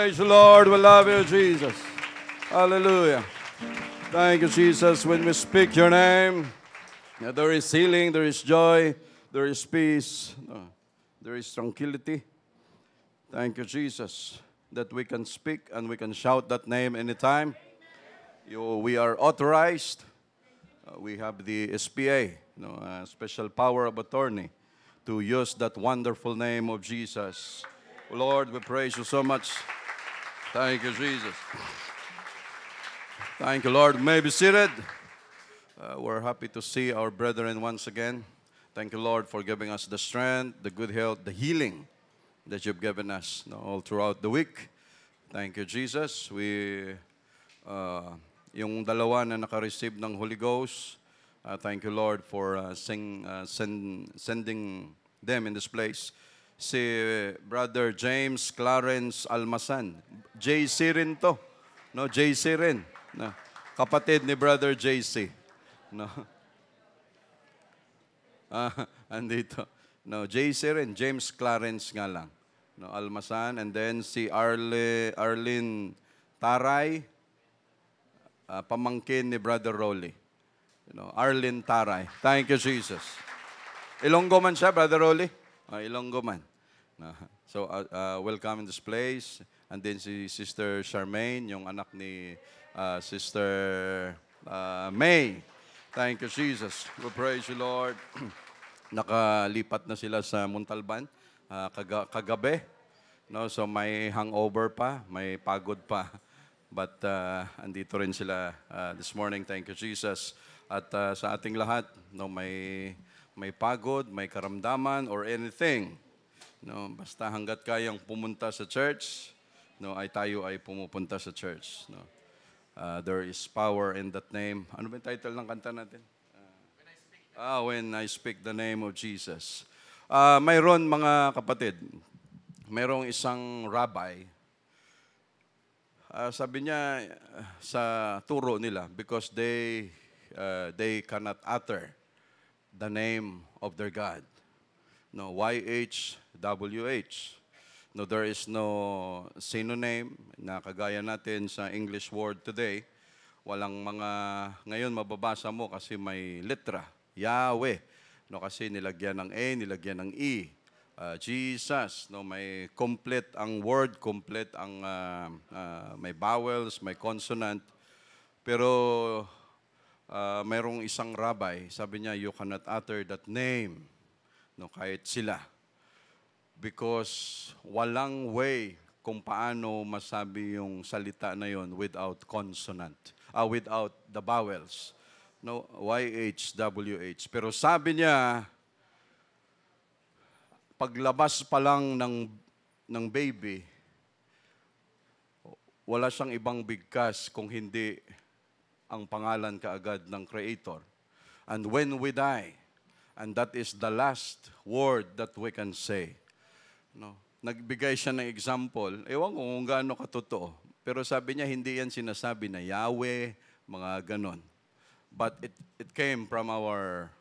Praise the Lord. We love you, Jesus. Hallelujah. Thank you, Jesus. When we speak your name, there is healing, there is joy, there is peace, there is tranquility. Thank you, Jesus, that we can speak and we can shout that name anytime. We are authorized. We have the SPA, special power of attorney, to use that wonderful name of Jesus. Lord, we praise you so much. Thank you, Jesus. Thank you, Lord. May be seated. We're happy to see our brethren once again. Thank you, Lord, for giving us the strength, the good health, the healing that you've given us all throughout the week. Thank you, Jesus. Yung dalawa na naka-receive ng Holy Ghost, thank you, Lord, for sending them in this place. Si Brother James Clarence Almasan. JC rin to. No, JC rin. No. Kapatid ni Brother JC. No. Andito. No, JC rin. James Clarence nga lang. No, Almasan. And then si Arlene Taray, pamangkin ni Brother Rolly. Arlene Taray. Thank you, Jesus. Ilonggo man siya, Brother Rolly? Ilonggo man. So, welcome in this place. And then si Sister Charmaine, yung anak ni Sister May. Thank you, Jesus. We praise you, Lord. Nakalipat na sila sa Montalban kagabi. No? So, may hangover pa, may pagod pa. But andito rin sila this morning. Thank you, Jesus. At sa ating lahat, may pagod, may karamdaman, or anything. Basta hanggat kayang pumunta sa church, tayo ay pumupunta sa church. There is power in that name. Ano ba yung title ng kanta natin? When I speak the name of Jesus. Mayroon, mga kapatid, mayroong isang rabbi. Sabi niya sa turo nila, because they cannot utter the name of their God. No, YHWH. No, there is no synonym na kagaya natin sa English word today. Walang ngayon mababasa mo kasi may litra. Yahweh. No, kasi nilagyan ng A, nilagyan ng E. Jesus. No, may complete ang word, complete ang may vowels, may consonant. Pero mayroong isang rabbi, sabi niya, you cannot utter that name. No, kahit sila. Because walang way kung paano masabi yung salita na yon without consonant, without the vowels. No, YHWH. Pero sabi niya, paglabas pa lang ng baby, wala siyang ibang bigkas kung hindi ang pangalan kaagad ng Creator. And when we die, and that is the last word that we can say. No? Nagbigay siya ng example. Ewan ko kung gaano katotoo. Pero sabi niya, hindi yan sinasabi na Yahweh, mga ganon. But it came from our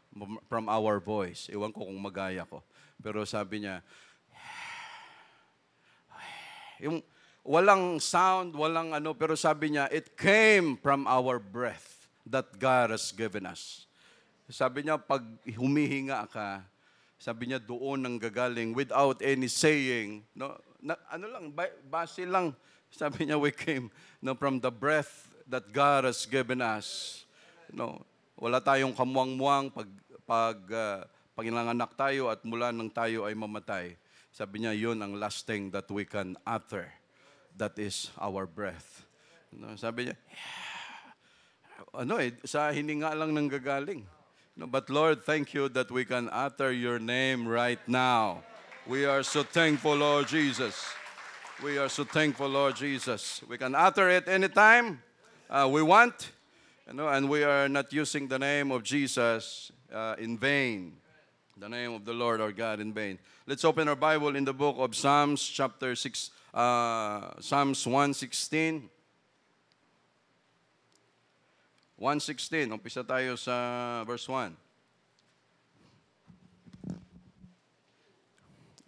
voice. Ewan ko kung magaya ko. Pero sabi niya, yung walang sound, walang ano, pero sabi niya, it came from our breath that God has given us. Sabi niya, pag humihinga ka, sabi niya, doon ang gagaling without any saying. No, base lang. Sabi niya, we came from the breath that God has given us. No, wala tayong kamuang-muang pag nanganak tayo at mula nang tayo ay mamatay. Sabi niya, yun ang last thing that we can utter. That is our breath. No, sabi niya, sa hininga lang nang gagaling. No, but Lord, thank you that we can utter your name right now. We are so thankful, Lord Jesus. We are so thankful, Lord Jesus. We can utter it anytime we want, and we are not using the name of Jesus in vain. The name of the Lord our God in vain. Let's open our Bible in the book of Psalms, chapter 6, Psalms 116. 1:16. Umpisa tayo sa verse 1.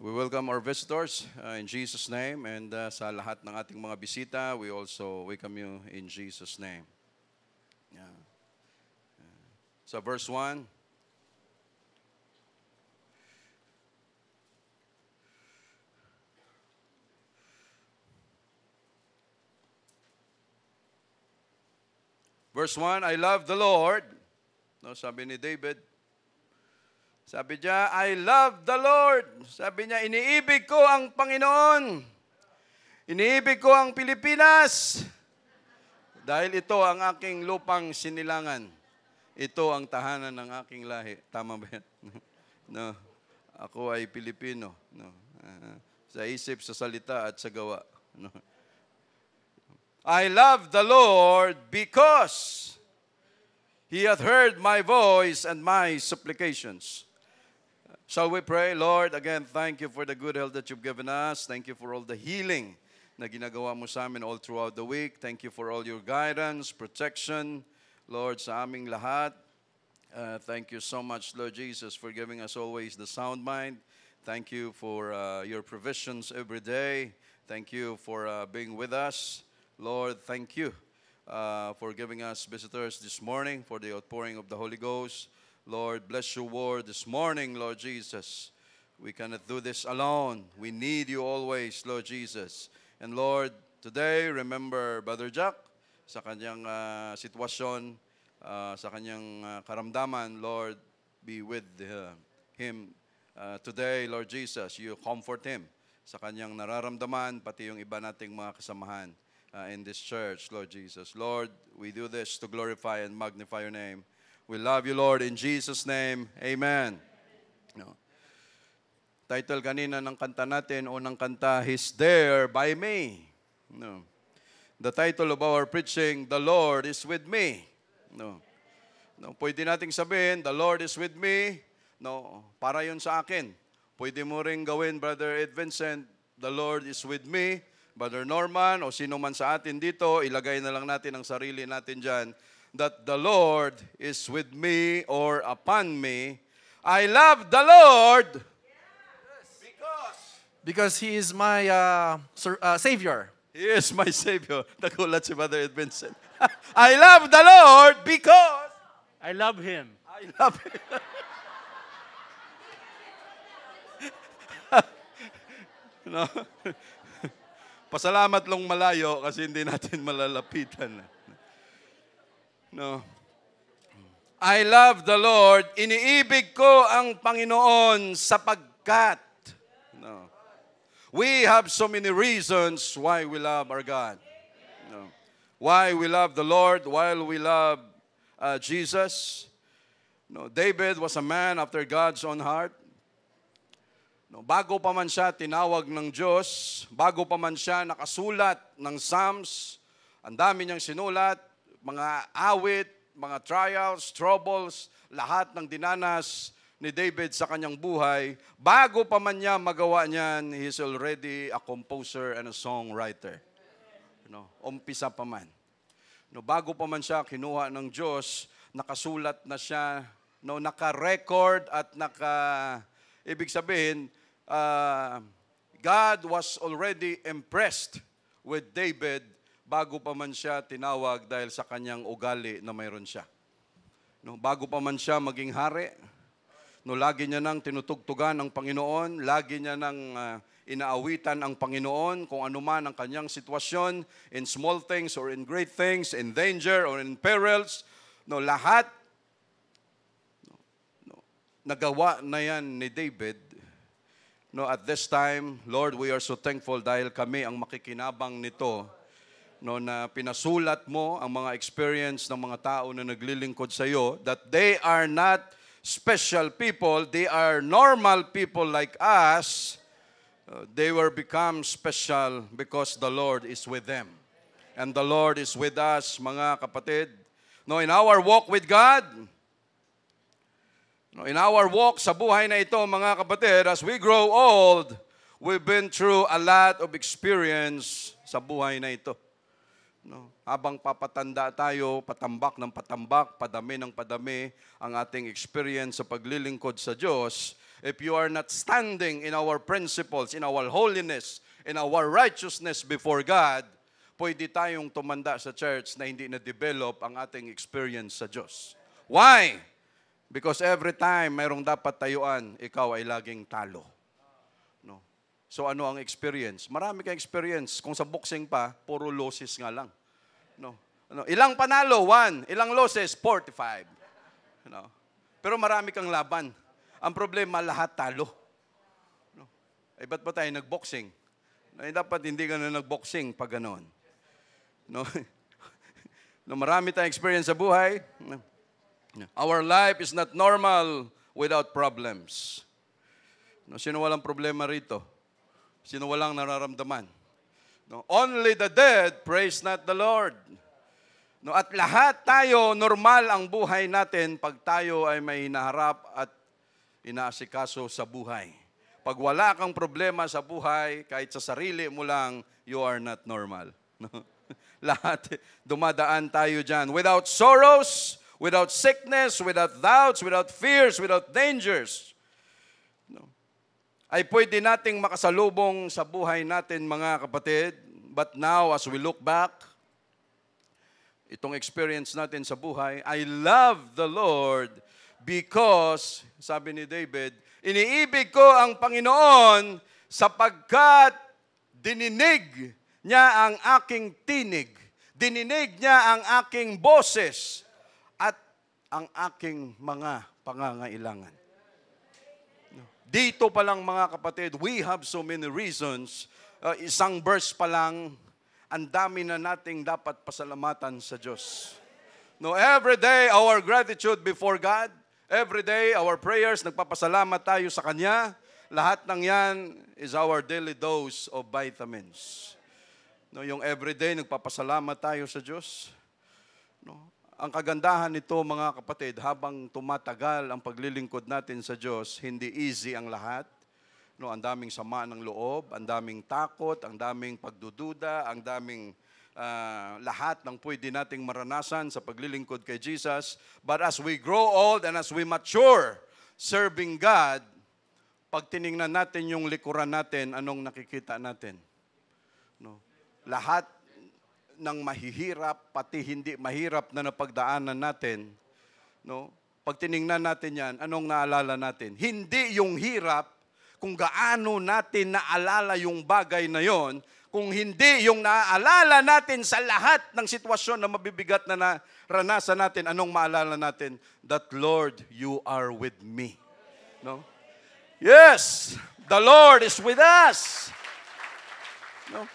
We welcome our visitors in Jesus' name, and sa lahat ng ating mga bisita, we also welcome you in Jesus' name. Yeah. So verse 1. Verse 1, I love the Lord. No, sabi ni David. Sabi niya, I love the Lord. Sabi niya, iniibig ko ang Panginoon. Iniibig ko ang Pilipinas. Dahil ito ang aking lupang sinilangan. Ito ang tahanan ng aking lahi. Tama ba yan? No. Ako ay Pilipino. No. Sa isip, sa salita, at sa gawa. No. I love the Lord because He hath heard my voice and my supplications. Shall we pray? Lord, again, thank you for the good health that you've given us. Thank you for all the healing na ginagawa mo sa amin all throughout the week. Thank you for all your guidance, protection, Lord, sa aming lahat. Thank you so much, Lord Jesus, for giving us always the sound mind. Thank you for your provisions every day. Thank you for being with us. Lord, thank you for giving us visitors this morning, for the outpouring of the Holy Ghost. Lord, bless your word this morning, Lord Jesus. We cannot do this alone. We need you always, Lord Jesus. And Lord, today, remember Brother Jack sa kanyang sitwasyon, sa kanyang karamdaman. Lord, be with him today, Lord Jesus. You comfort him sa kanyang nararamdaman, pati yung iba nating mga kasamahan in this church, Lord Jesus. Lord, we do this to glorify and magnify your name. We love you, Lord, in Jesus' name. Amen. No. Title kanina ng kanta natin, unang kanta, He's There by Me. No. The title of our preaching, The Lord is with me. No. No, pwede nating sabihin, The Lord is with me. No, para yun sa akin. Pwede mo ring gawin, Brother Ed Vincent, The Lord is with me. Brother Norman, o sino man sa atin dito, ilagay na lang natin ang sarili natin dyan, that the Lord is with me or upon me. I love the Lord because He is my Savior. He is my Savior. Nagulat si Brother Ed Vincent. I love the Lord because I love Him. I love Him. No? Pasalamat lang malayo kasi hindi natin malalapitan. No. I love the Lord. Iniibig ko ang Panginoon sapagkat. No. We have so many reasons why we love our God. No. Why we love the Lord, while we love Jesus. No. David was a man after God's own heart. No, bago pa man siya tinawag ng Diyos, bago pa man siya nakasulat ng Psalms, ang dami niyang sinulat, mga awit, mga trials, troubles, lahat ng dinanas ni David sa kanyang buhay, bago pa man niya magawa niyan, he's already a composer and a songwriter. No, umpisa pa man. No, bago pa man siya kinuha ng Diyos, nakasulat na siya, no, naka-record at ibig sabihin, God was already impressed with David bago pa man siya tinawag dahil sa kanyang ugali na mayroon siya. No, bago pa man siya maging hari, no, lagi niya nang tinutugtugan ang Panginoon, lagi niya nang inaawitan ang Panginoon kung ano man ang kanyang sitwasyon, in small things or in great things, in danger or in perils, no, lahat nagawa na yan ni David. No, at this time, Lord, we are so thankful dahil kami ang makikinabang nito. No, na pinasulat mo ang mga experience ng mga tao na naglilingkod sa iyo, that they are not special people, they are normal people like us. They were become special because the Lord is with them. And the Lord is with us, mga kapatid. No, in our walk with God, no, in our walk sa buhay na ito, mga kapatid, as we grow old, we've been through a lot of experience sa buhay na ito. No, habang papatanda tayo, patambak ng patambak, padami ng padami ang ating experience sa paglilingkod sa Diyos, if you are not standing in our principles, in our holiness, in our righteousness before God, pwede tayong tumanda sa church na hindi na-develop ang ating experience sa Diyos. Why? Because every time mayroong dapat tayuan, ikaw ay laging talo. No? So ano ang experience? Marami kang experience. Kung sa boxing pa, puro losses nga lang. No? Ano? Ilang panalo? 1. Ilang losses? 45. No? Pero marami kang laban. Ang problema, lahat talo. No? Eh, ba't ba tayo nag-boxing? Eh, dapat hindi ka na nag-boxing pag gano'n. No? No, marami tayong experience sa buhay. Our life is not normal without problems. No, sino walang problema rito? Sino walang nararamdaman? No, only the dead praise not the Lord. No, at lahat tayo, normal ang buhay natin pag tayo ay may hinaharap at inaasikaso sa buhay. Pag wala kang problema sa buhay, kahit sa sarili mo lang, you are not normal. No? Lahat, dumadaan tayo dyan. Without sorrows, without sickness, without doubts, without fears, without dangers. No? Ay pwede nating makasalubong sa buhay natin, mga kapatid. But now, as we look back, itong experience natin sa buhay, I love the Lord because, sabi ni David, iniibig ko ang Panginoon sapagkat dininig niya ang aking tinig. Dininig niya ang aking boses at ang aking mga pangangailangan. Dito pa lang, mga kapatid, we have so many reasons. Isang verse pa lang, ang dami na nating dapat pasalamatan sa Diyos. No, every day, our gratitude before God, every day, our prayers, nagpapasalamat tayo sa Kanya. Lahat ng yan is our daily dose of vitamins. No, yung everyday, nagpapasalamat tayo sa Diyos. No, ang kagandahan nito, mga kapatid, habang tumatagal ang paglilingkod natin sa Diyos, hindi easy ang lahat. No, ang daming sama ng loob, ang daming takot, ang daming pagdududa, ang daming lahat ng pwede nating maranasan sa paglilingkod kay Jesus. But as we grow old and as we mature serving God, pag tiningnan natin yung likuran natin, anong nakikita natin? No? Lahat ng mahihirap, pati hindi mahirap na napagdaanan natin, no? Pag tiningnan natin yan, anong naalala natin? Hindi yung hirap, kung gaano natin naalala yung bagay na yon, kung hindi yung naaalala natin sa lahat ng sitwasyon na mabibigat na naranasan natin, anong maalala natin? That, Lord, you are with me. No? Yes, the Lord is with us. No?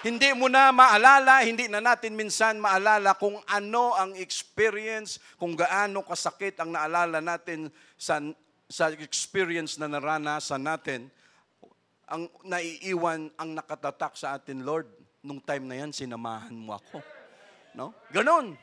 Hindi mo na maalala, hindi na natin minsan maalala kung ano ang experience, kung gaano kasakit ang naalala natin sa experience na naranasan natin, ang naiiwan, ang nakatatak sa atin, Lord, nung time na yan, sinamahan mo ako. No? Ganon.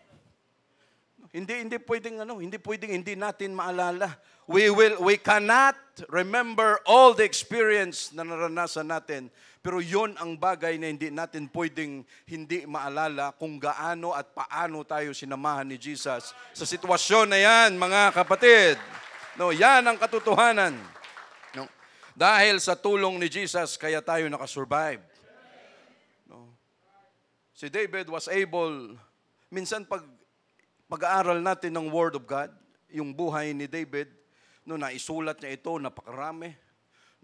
Hindi pwedeng hindi natin maalala. We cannot remember all the experience na naranasan natin, pero yon ang bagay na hindi natin pwedeng hindi maalala kung gaano at paano tayo sinamahan ni Jesus sa sitwasyon na yan, mga kapatid. No, yan ang katotohanan. No? Dahil sa tulong ni Jesus, kaya tayo nakasurvive. No? Si David was able, minsan pag-aaral natin ng Word of God, yung buhay ni David, no, naisulat niya ito, napakarami.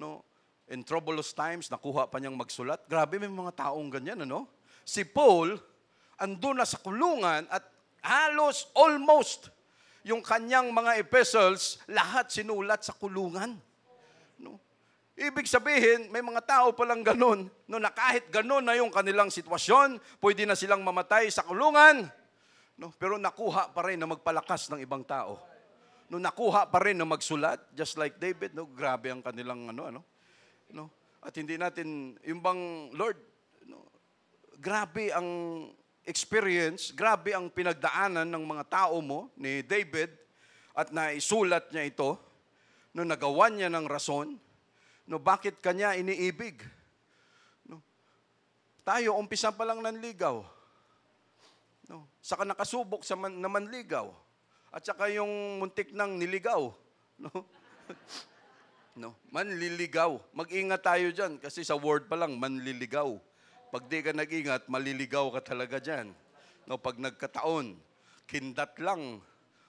No? In troublous times, nakuha pa niyang magsulat. Grabe, may mga taong ganyan, ano? Si Paul, andun na sa kulungan at halos, almost, yung kanyang mga epistles, lahat sinulat sa kulungan. No? Ibig sabihin, may mga tao palang ganun, no, na kahit ganun na yung kanilang sitwasyon, pwede na silang mamatay sa kulungan, no, pero nakuha pa rin na magpalakas ng ibang tao. No, nakuha pa rin na magsulat, just like David, no, grabe ang kanilang no. At hindi natin, yung bang, Lord, no, grabe ang experience, grabe ang pinagdaanan ng mga tao mo, ni David, at naisulat niya ito, no, nagawan niya ng rason, no, bakit kanya iniibig. No, tayo, umpisa pa lang nanligaw. No, saka nakasubok sa namanligaw. At saka yung muntik nang niligaw. No? No, manliligaw. Mag-ingat tayo dyan kasi sa word pa lang, manliligaw. Pag di ka nag-ingat, maliligaw ka talaga dyan. No, pag nagkataon, kindat lang,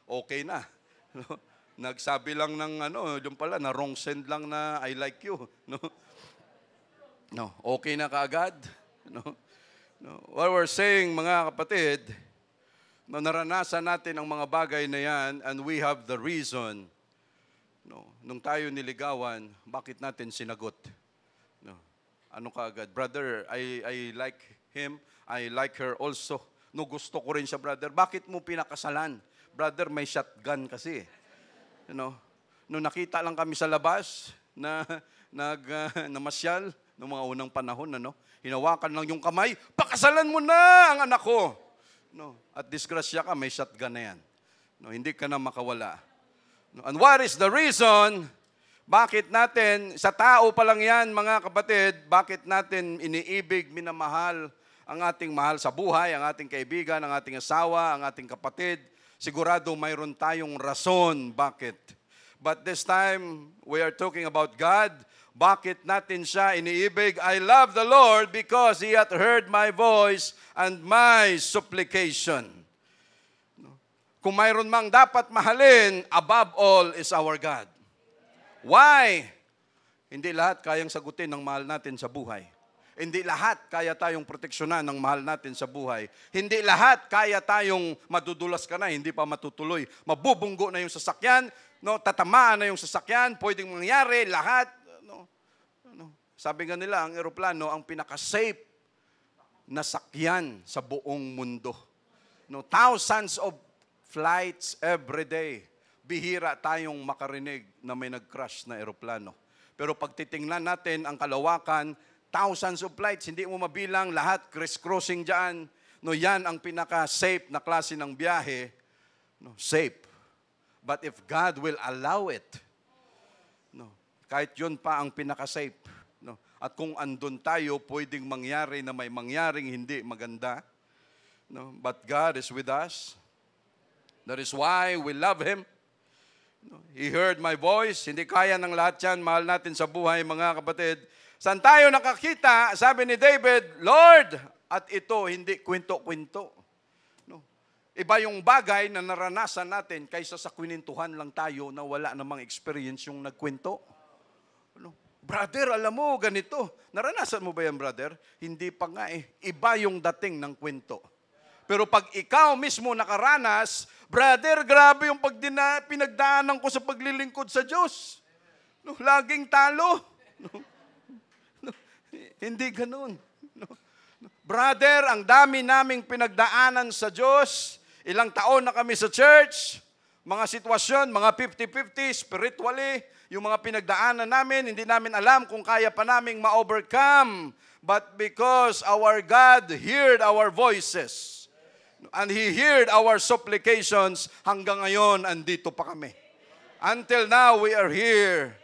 okay na. No, nagsabi lang ng yung pala, na wrong send lang na I like you. No, no, okay na kaagad. No, no. What we're saying, mga kapatid, no, naranasan natin ang mga bagay na yan and we have the reason. No, nung tayo niligawan, bakit natin sinagot? No. Ano kaagad? Brother, I like him. I like her also. No, gusto ko rin siya, brother. Bakit mo pinakasalan? Brother, may shotgun kasi. You know, nung nakita lang kami sa labas na namasyal noong mga unang panahon, hinawakan lang yung kamay, pakasalan mo na ang anak ko. No, at disgrasya ka, may shotgun na yan. No, hindi ka na makawala. And what is the reason? Bakit natin, sa tao pa lang yan, mga kapatid, bakit natin iniibig, minamahal ang ating mahal sa buhay, ang ating kaibigan, ang ating asawa, ang ating kapatid? Sigurado mayroon tayong rason bakit. But this time, we are talking about God. Bakit natin siya iniibig? I love the Lord because He hath heard my voice and my supplication. Kung mayroon mang dapat mahalin, above all is our God. Why? Hindi lahat kayang sagutin ng mahal natin sa buhay. Hindi lahat kaya tayong proteksyonan ng mahal natin sa buhay. Hindi lahat kaya tayong madudulas ka na, hindi pa matutuloy. Mabubunggo na yung sasakyan, no, tatamaan na yung sasakyan, pwedeng mangyari, lahat. Sabi nga nila, ang eroplano, ang pinaka-safe na sakyan sa buong mundo. No, thousands of flights every day. Bihira tayong makarinig na may nag-crash na eroplano. Pero pag titingnan natin ang kalawakan, thousands of flights, hindi mo mabilang lahat, criss-crossing dyan. No, yan ang pinaka-safe na klase ng biyahe. No, safe. But if God will allow it, no, kahit yun pa ang pinaka-safe. No, at kung andun tayo, pwedeng mangyari na may mangyaring hindi maganda. No, but God is with us. That is why we love Him. He heard my voice. Hindi kaya ng lahat yan. Mahal natin sa buhay, mga kapatid. Saan tayo nakakita? Sabi ni David, Lord, at ito hindi kwento-kwento. No? Iba yung bagay na naranasan natin kaysa sa kwinintuhan lang tayo na wala namang experience yung nagkwento. No? Brother, alam mo, ganito. Naranasan mo ba yan, brother? Hindi pa nga eh. Iba yung dating ng kwento. Pero pag ikaw mismo nakaranas, brother, grabe yung pinagdaanan ko sa paglilingkod sa Diyos. No, laging talo. No, hindi ganun. No. Brother, ang dami naming pinagdaanan sa Diyos. Ilang taon na kami sa church. Mga sitwasyon, mga 50-50, spiritually. Yung mga pinagdaanan namin, hindi namin alam kung kaya pa naming ma-overcome. But because our God heard our voices, and He heard our supplications, hanggang ngayon, andito pa kami. Until now, we are here.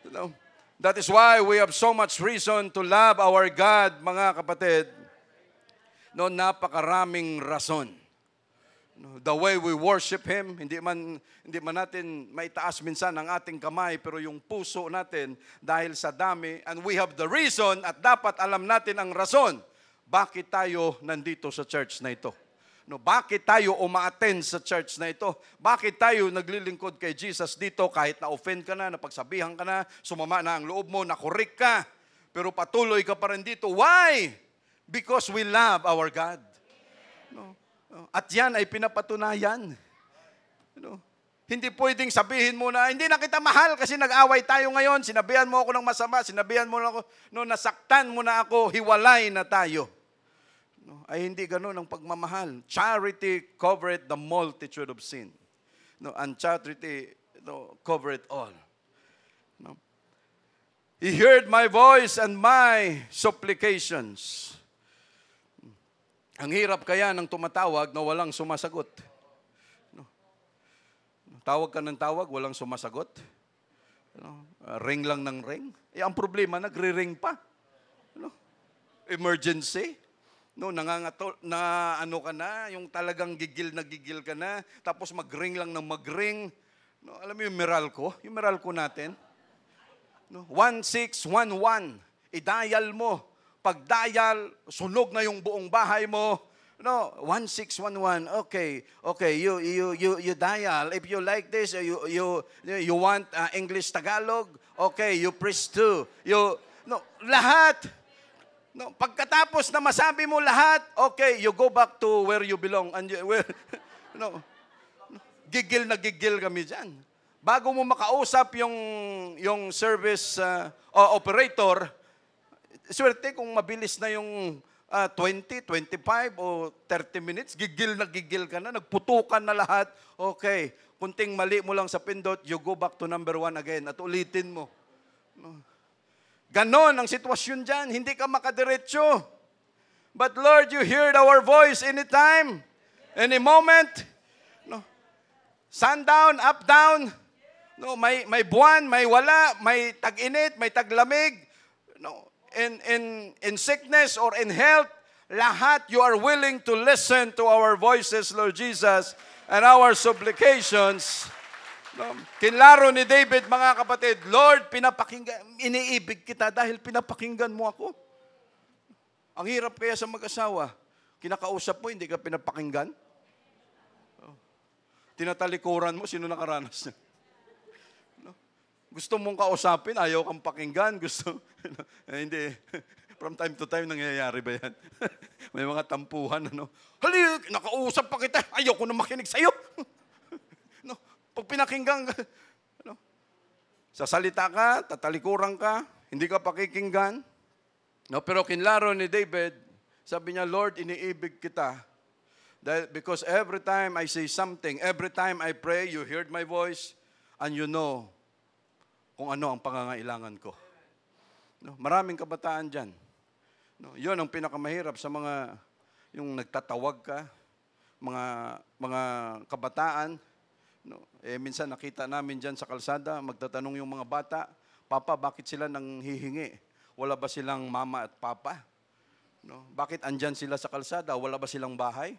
You know, that is why we have so much reason to love our God, mga kapatid. No, napakaraming rason. No, the way we worship Him, hindi man natin maitaas minsan ang ating kamay, pero yung puso natin, dahil sa dami, and we have the reason, at dapat alam natin ang rason, bakit tayo nandito sa church na ito. No, bakit tayo uma-attend sa church na ito? Bakit tayo naglilingkod kay Jesus dito kahit na-offend ka na, napagsabihan ka na, sumama na ang loob mo, nakorek ka, pero patuloy ka pa rin dito. Why? Because we love our God. No? At yan ay pinapatunayan. No? Hindi pwedeng sabihin mo na, hindi na kita mahal kasi nag-away tayo ngayon, sinabihan mo ako ng masama, sinabihan mo na ako, no, nasaktan mo na ako, hiwalay na tayo. No, ay hindi ganoon ang pagmamahal. Charity covereth the multitude of sin. No, and charity, no, covereth all. No. He heard my voice and my supplications. Ang hirap kaya ng tumatawag na walang sumasagot. No. Tawag ka ng tawag, walang sumasagot. No. Ring lang ng ring. Ang problema, nagre-ring pa. No. Emergency. No, nangangatol na ano ka na, yung talagang gigil ka na, tapos mag-ring lang ng mag-ring. No, alam mo yung Meralco natin? No? 1611. I-dial mo. Pag-dial, sunog na yung buong bahay mo. No, 1611. Okay. You dial. If you like this, you want English Tagalog. Okay, you press 2. Lahat. No, pagkatapos na masabi mo lahat, okay, you go back to where you belong. And gigil na gigil kami diyan. Bago mo makausap yung service operator, swerte kung mabilis na yung 20, 25 o 30 minutes, gigil na gigil ka na, nagputukan na lahat. Okay, kunting mali mo lang sa pindot, you go back to number 1 again at ulitin mo. Ganon ang sitwasyon dyan, hindi ka makadiretso. But Lord, you heard our voice anytime, any moment. No. Sundown, up, down. No, may buwan, may wala, may tag-init, may taglamig. No, in sickness or in health, lahat you are willing to listen to our voices, Lord Jesus, and our supplications. No, kinlaro ni David, mga kapatid, Lord, iniibig kita dahil pinapakinggan mo ako. Ang hirap kaya sa mag-asawa, kinakausap mo, hindi ka pinapakinggan. Tinatalikuran mo, sino nakaranas niya? Gusto mong kausapin, ayaw kang pakinggan, hindi. From time to time, nangyayari ba yan? May mga tampuhan, Hali, nakausap pa kita, ayaw ko na makinig sa'yo. Pag pinakinggan ka, sasalita ka, tatalikuran ka, hindi ka pakikinggan. Pero kinlaro ni David, sabi niya, Lord, iniibig kita. Because every time I say something, every time I pray, you heard my voice, and you know kung ano ang pangangailangan ko. Maraming kabataan dyan. Yun ang pinakamahirap sa mga, yung nagtatawag ka, mga kabataan. Minsan nakita namin dyan sa kalsada, magtatanong yung mga bata, Papa, bakit sila nang hihingi? Wala ba silang mama at papa? Bakit andyan sila sa kalsada? Wala ba silang bahay?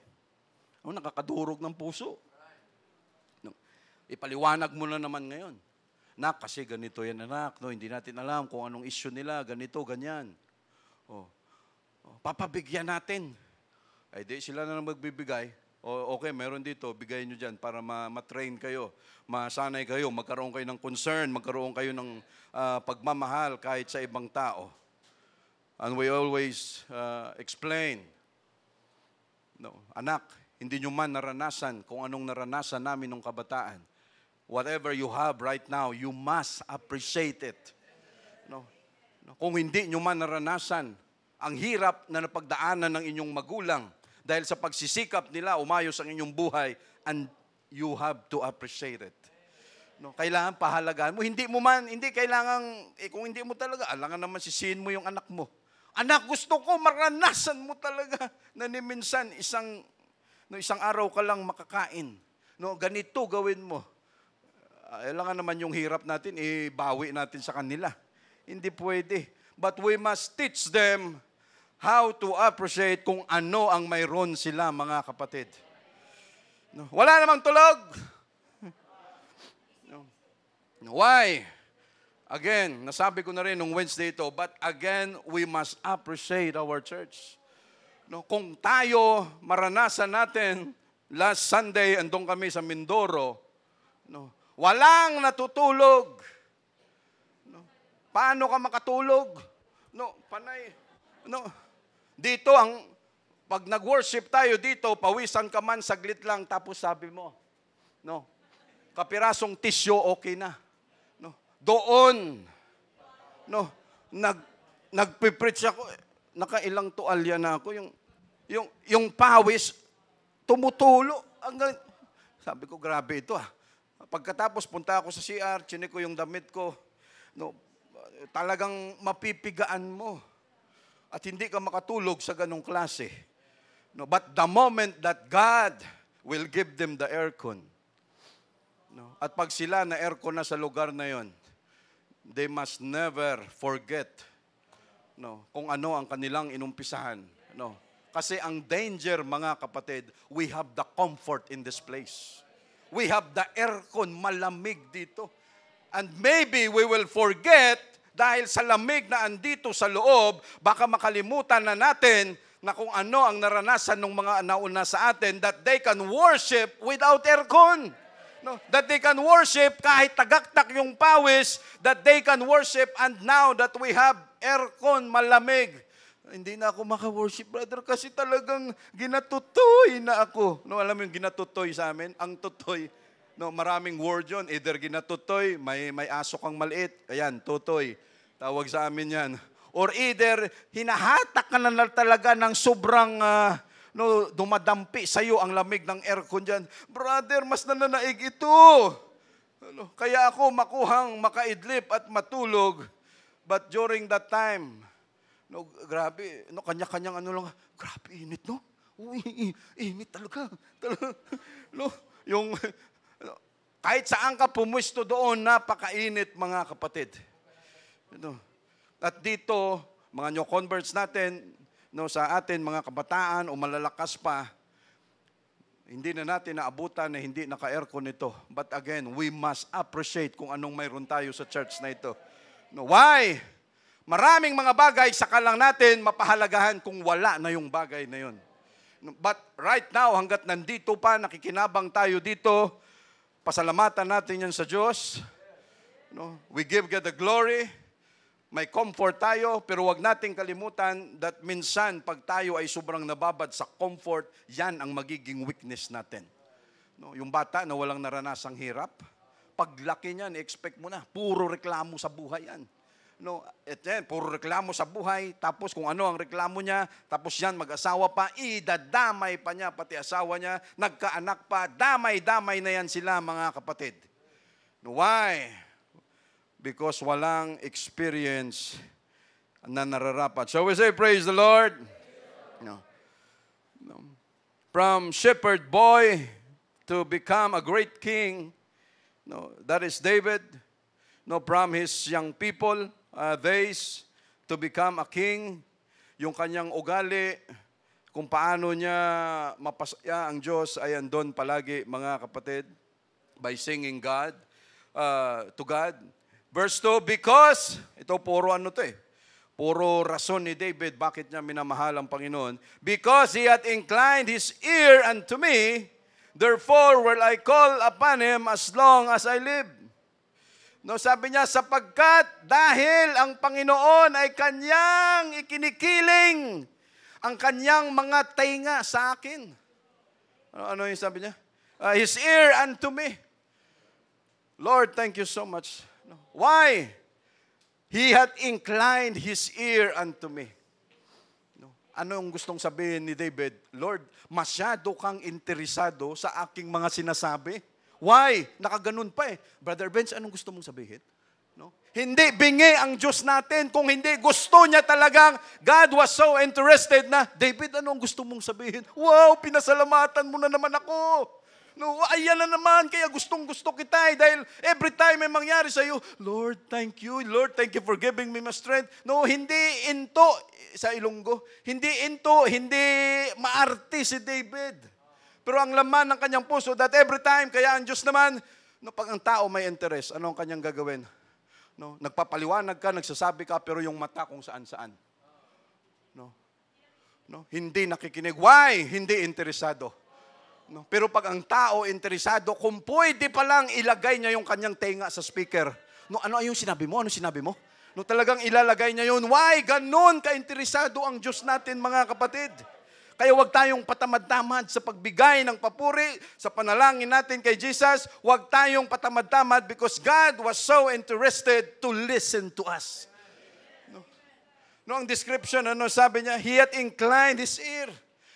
Nakakadurog ng puso. Ipaliwanag mo na naman ngayon. Kasi ganito yan, anak. Hindi natin alam kung anong issue nila. Ganito, ganyan. Papabigyan natin. Ay, di sila na magbibigay. Okay, meron dito. Bigay nyo dyan para matrain kayo. Masanay kayo. Magkaroon kayo ng concern. Magkaroon kayo ng pagmamahal kahit sa ibang tao. And we always explain. Anak, hindi nyo man naranasan kung anong naranasan namin nung kabataan. Whatever you have right now, you must appreciate it. Kung hindi nyo man naranasan ang hirap na napagdaanan ng inyong magulang dahil sa pagsisikap nila, umayos ang inyong buhay, and you have to appreciate it. Kailangan pahalagaan mo. Hindi kailangan, kung hindi mo talaga, alangan naman sisihin mo yung anak mo. Anak, gusto ko maranasan mo talaga na ni minsan isang araw ka lang makakain. Ganito gawin mo. Kailangan naman yung hirap natin, ibawi natin sa kanila. Hindi pwede. But we must teach them how to appreciate kung ano ang mayroon sila, mga kapatid. Wala namang tulog. Why? Again, nasabi ko na rin nung Wednesday ito, but again, we must appreciate our church. Kung tayo, maranasan natin, last Sunday, andong kami sa Mindoro, walang natutulog. Paano ka makatulog? Panay. Dito, pag nag-worship tayo dito, pawisan ka man, saglit lang, tapos sabi mo, kapirasong tissue, okay na. Doon, nagpipreach ako, nakailang tuwalya na ako, yung pawis, tumutulo. Sabi ko, grabe ito Pagkatapos, punta ako sa CR, chinik ko yung damit ko. Talagang mapipigaan mo. At hindi ka makatulog sa ganong klase. But the moment that God will give them the aircon, at pag sila na aircon na sa lugar na yon, they must never forget kung ano ang kanilang inumpisahan. Kasi ang danger, mga kapatid, we have the comfort in this place. We have the aircon, malamig dito. And maybe we will forget dahil sa lamig na andito sa loob, baka makalimutan na natin na kung ano ang naranasan ng mga nauna sa atin, that they can worship without aircon. No, that they can worship kahit tagaktak yung pawis, that they can worship, and now that we have aircon, malamig, hindi na ako maka-worship, brother, kasi talagang ginatutoy na ako. No, alam mo yung ginatutoy sa amin? Ang tutoy. No, maraming word yun. Either ginatutoy, may aso kang maliit, ayan, tutoy. Tawag sa amin yan. Or either, hinahatak ka na talaga ng sobrang dumadampi sa'yo ang lamig ng aircon dyan. Brother, mas nananaig ito. Kaya ako makuhang makaidlip at matulog. But during that time, grabe, kanya-kanyang lang, grabe, init, no? Uy, init talaga. Kahit saan ka pumuesto doon, napakainit, mga kapatid. At dito, mga new converts natin, sa atin, mga kabataan o malalakas pa, hindi na natin naabutan na hindi naka-aircon ito. But again, we must appreciate kung anong mayroon tayo sa church na ito. Why? Maraming mga bagay, saka lang natin mapahalagahan kung wala na yung bagay na yun. But right now, hanggat nandito pa, nakikinabang tayo dito, pasalamatan natin yan sa Diyos. We give God the glory. May comfort tayo, pero wag nating kalimutan that minsan pag tayo ay sobrang nababad sa comfort, yan ang magiging weakness natin. Yung bata na walang naranasang hirap, paglaki niyan, expect mo na, puro reklamo sa buhay yan. Puro reklamo sa buhay, tapos kung ano ang reklamo niya, tapos yan mag-asawa pa, idadamay pa niya, pati asawa niya, nagkaanak pa, damay-damay na yan sila, mga kapatid. Why? Because walang experience na nararapat. So we say, praise the Lord. From shepherd boy to become a great king, that is David. From his young people, days, to become a king. Yung kanyang ugali, kung paano niya mapasaya ang Diyos, ay andon palagi, mga kapatid, by singing God, to God. Verse 2, because, ito puro puro rason ni David, bakit niya minamahal ang Panginoon. Because he hath inclined his ear unto me, therefore will I call upon him as long as I live. Sabi niya, sapagkat dahil ang Panginoon ay kanyang ikinikiling, ang kanyang mga tainga sa akin. Ano yung sabi niya? His ear unto me. Lord, thank you so much. Why? He had inclined his ear unto me. Ano yung gustong sabihin ni David? Lord, masyado kang interesado sa aking mga sinasabi. Why? Nakaganon pa eh. Brother Benz, anong gusto mong sabihin? Hindi bingi ang Diyos natin. Kung hindi gusto niya talagang, God was so interested na, David, anong gusto mong sabihin? Wow, pinasalamatan mo na naman ako. Ayan na naman, kaya gustong-gusto kita dahil every time may mangyari sa iyo, Lord, thank you. Lord, thank you for giving me my strength. Hindi into, sa Ilonggo, hindi maarte si David. Pero ang laman ng kanyang puso, that every time, kaya ang Diyos naman, pag ang tao may interest, ano ang kanyang gagawin? Nagpapaliwanag ka, nagsasabi ka, pero yung mata kung saan-saan. Hindi nakikinig. Why? Hindi interesado. Pero pag ang tao interesado, kung pwede pa lang ilagay niya yung kanyang tenga sa speaker. Ano yung sinabi mo? Ano sinabi mo? Talagang ilalagay niya yun. Why? Ganon ka-interesado ang Diyos natin, mga kapatid. Kaya huwag tayong patamad-tamad sa pagbigay ng papuri, sa panalangin natin kay Jesus. Huwag tayong patamad-tamad because God was so interested to listen to us. Ang description, sabi niya? He had inclined his ear.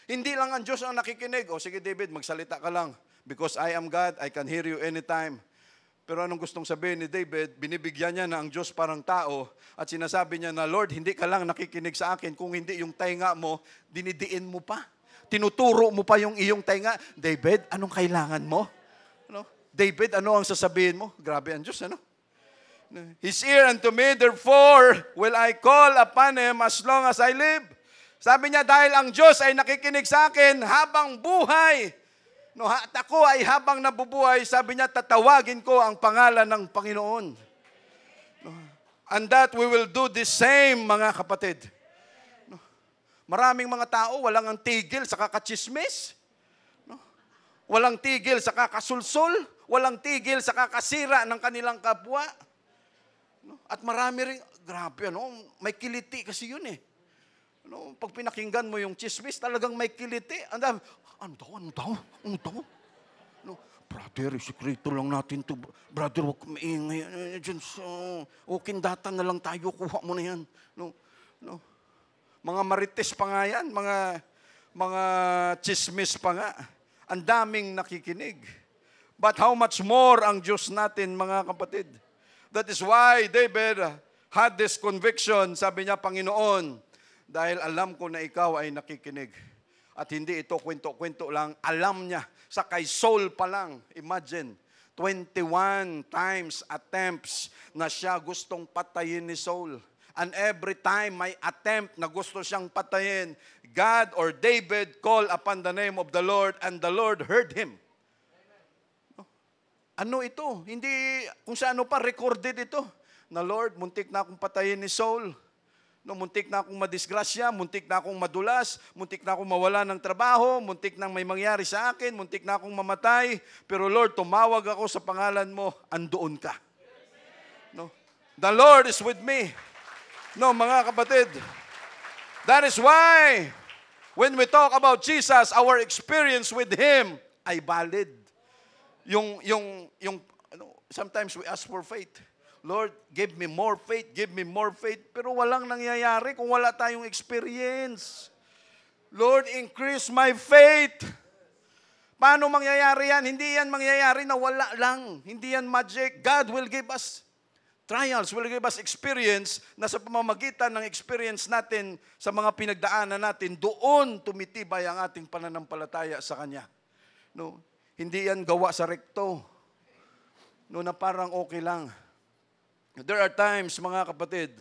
Hindi lang ang Diyos ang nakikinig. Sige David, magsalita ka lang. Because I am God, I can hear you anytime. Pero anong gustong sabihin ni David? Binibigyan niya na ang Diyos parang tao at sinasabi niya na, Lord, hindi ka lang nakikinig sa akin. Kung hindi yung tainga mo, dinidiin mo pa. Tinuturo mo pa yung iyong tainga. David, anong kailangan mo? David, ano ang sasabihin mo? Grabe ang Diyos, His ear unto me, therefore will I call upon him as long as I live. Sabi niya, dahil ang Diyos ay nakikinig sa akin habang buhay. At ako ay habang nabubuhay, sabi niya, tatawagin ko ang pangalan ng Panginoon. And that we will do the same, mga kapatid. No? Maraming mga tao, walang ang tigil sa kakachismis. No? Walang tigil sa kakasulsul. Walang tigil sa kakasira ng kanilang kapwa. No? At marami rin, grabe, may kiliti kasi yun eh. No? Pag pinakinggan mo yung chismis, talagang may kiliti. Ano daw? No? Brother, sikreto lang natin to. Brother, huwag maingay. Okay, data na lang tayo. Kuha mo na yan. No? Mga marites pa nga yan. Mga chismis pa nga. Ang daming nakikinig. But how much more ang Diyos natin, mga kapatid? That is why David had this conviction. Sabi niya, Panginoon, dahil alam ko na ikaw ay nakikinig. At hindi ito kwento-kwento lang. Alam niya, sa kay Saul pa lang, imagine, 21 times attempts na siya gustong patayin ni Saul. And every time may attempt na gusto siyang patayin, God or David called upon the name of the Lord and the Lord heard him. Ano ito? Hindi, kung sa ano pa, recorded ito. Na Lord, muntik na akong patayin ni Saul. No, muntik na akong madisgrasya, muntik na akong madulas, muntik na akong mawala ng trabaho, muntik nang may mangyari sa akin, muntik na akong mamatay. Pero Lord, tumawag ako sa pangalan mo, andoon ka. No? The Lord is with me. No, mga kapatid, that is why when we talk about Jesus, our experience with Him ay valid. Sometimes we ask for faith. Lord, give me more faith, give me more faith. Pero walang nangyayari kung wala tayong experience. Lord, increase my faith. Paano mangyayari yan? Hindi yan mangyayari na wala lang. Hindi yan magic. God will give us trials, will give us experience na sa pamamagitan ng experience natin sa mga pinagdaanan natin, doon tumitibay ang ating pananampalataya sa Kanya. No? Hindi yan gawa sa rekto. No, na parang okay lang. There are times, mga kapatid,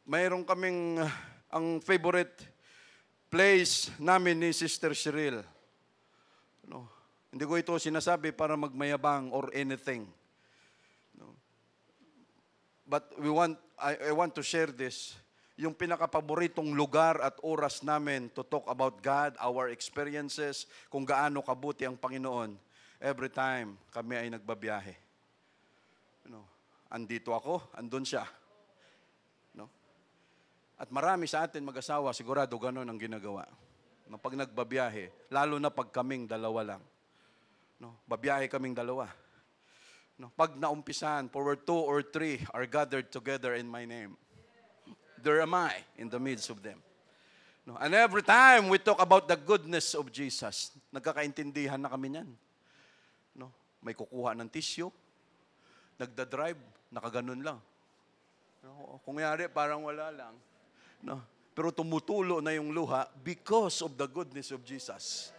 mayroon kaming ang favorite place namin ni Sister Cheryl. Hindi ko ito sinasabi para magmayabang or anything. But I want to share this. Yung pinakapaboritong lugar at oras namin to talk about God, our experiences, kung gaano kabuti ang Panginoon, every time kami ay nagbabiyahe. Andito ako, andun siya. No? At marami sa atin mag-asawa, sigurado gano'n ang ginagawa. No, pag nagbabiyahe, lalo na pag kaming dalawa lang. No, babiyahe kaming dalawa. No, pag naumpisan, for where 2 or 3 are gathered together in my name, there am I in the midst of them. No, and every time we talk about the goodness of Jesus, nagkakaintindihan na kami niyan. No, may kukuha ng tissue, nagda-drive, nakaganon lang. No, kung yari, parang wala lang. No, pero tumutulo na yung luha because of the goodness of Jesus.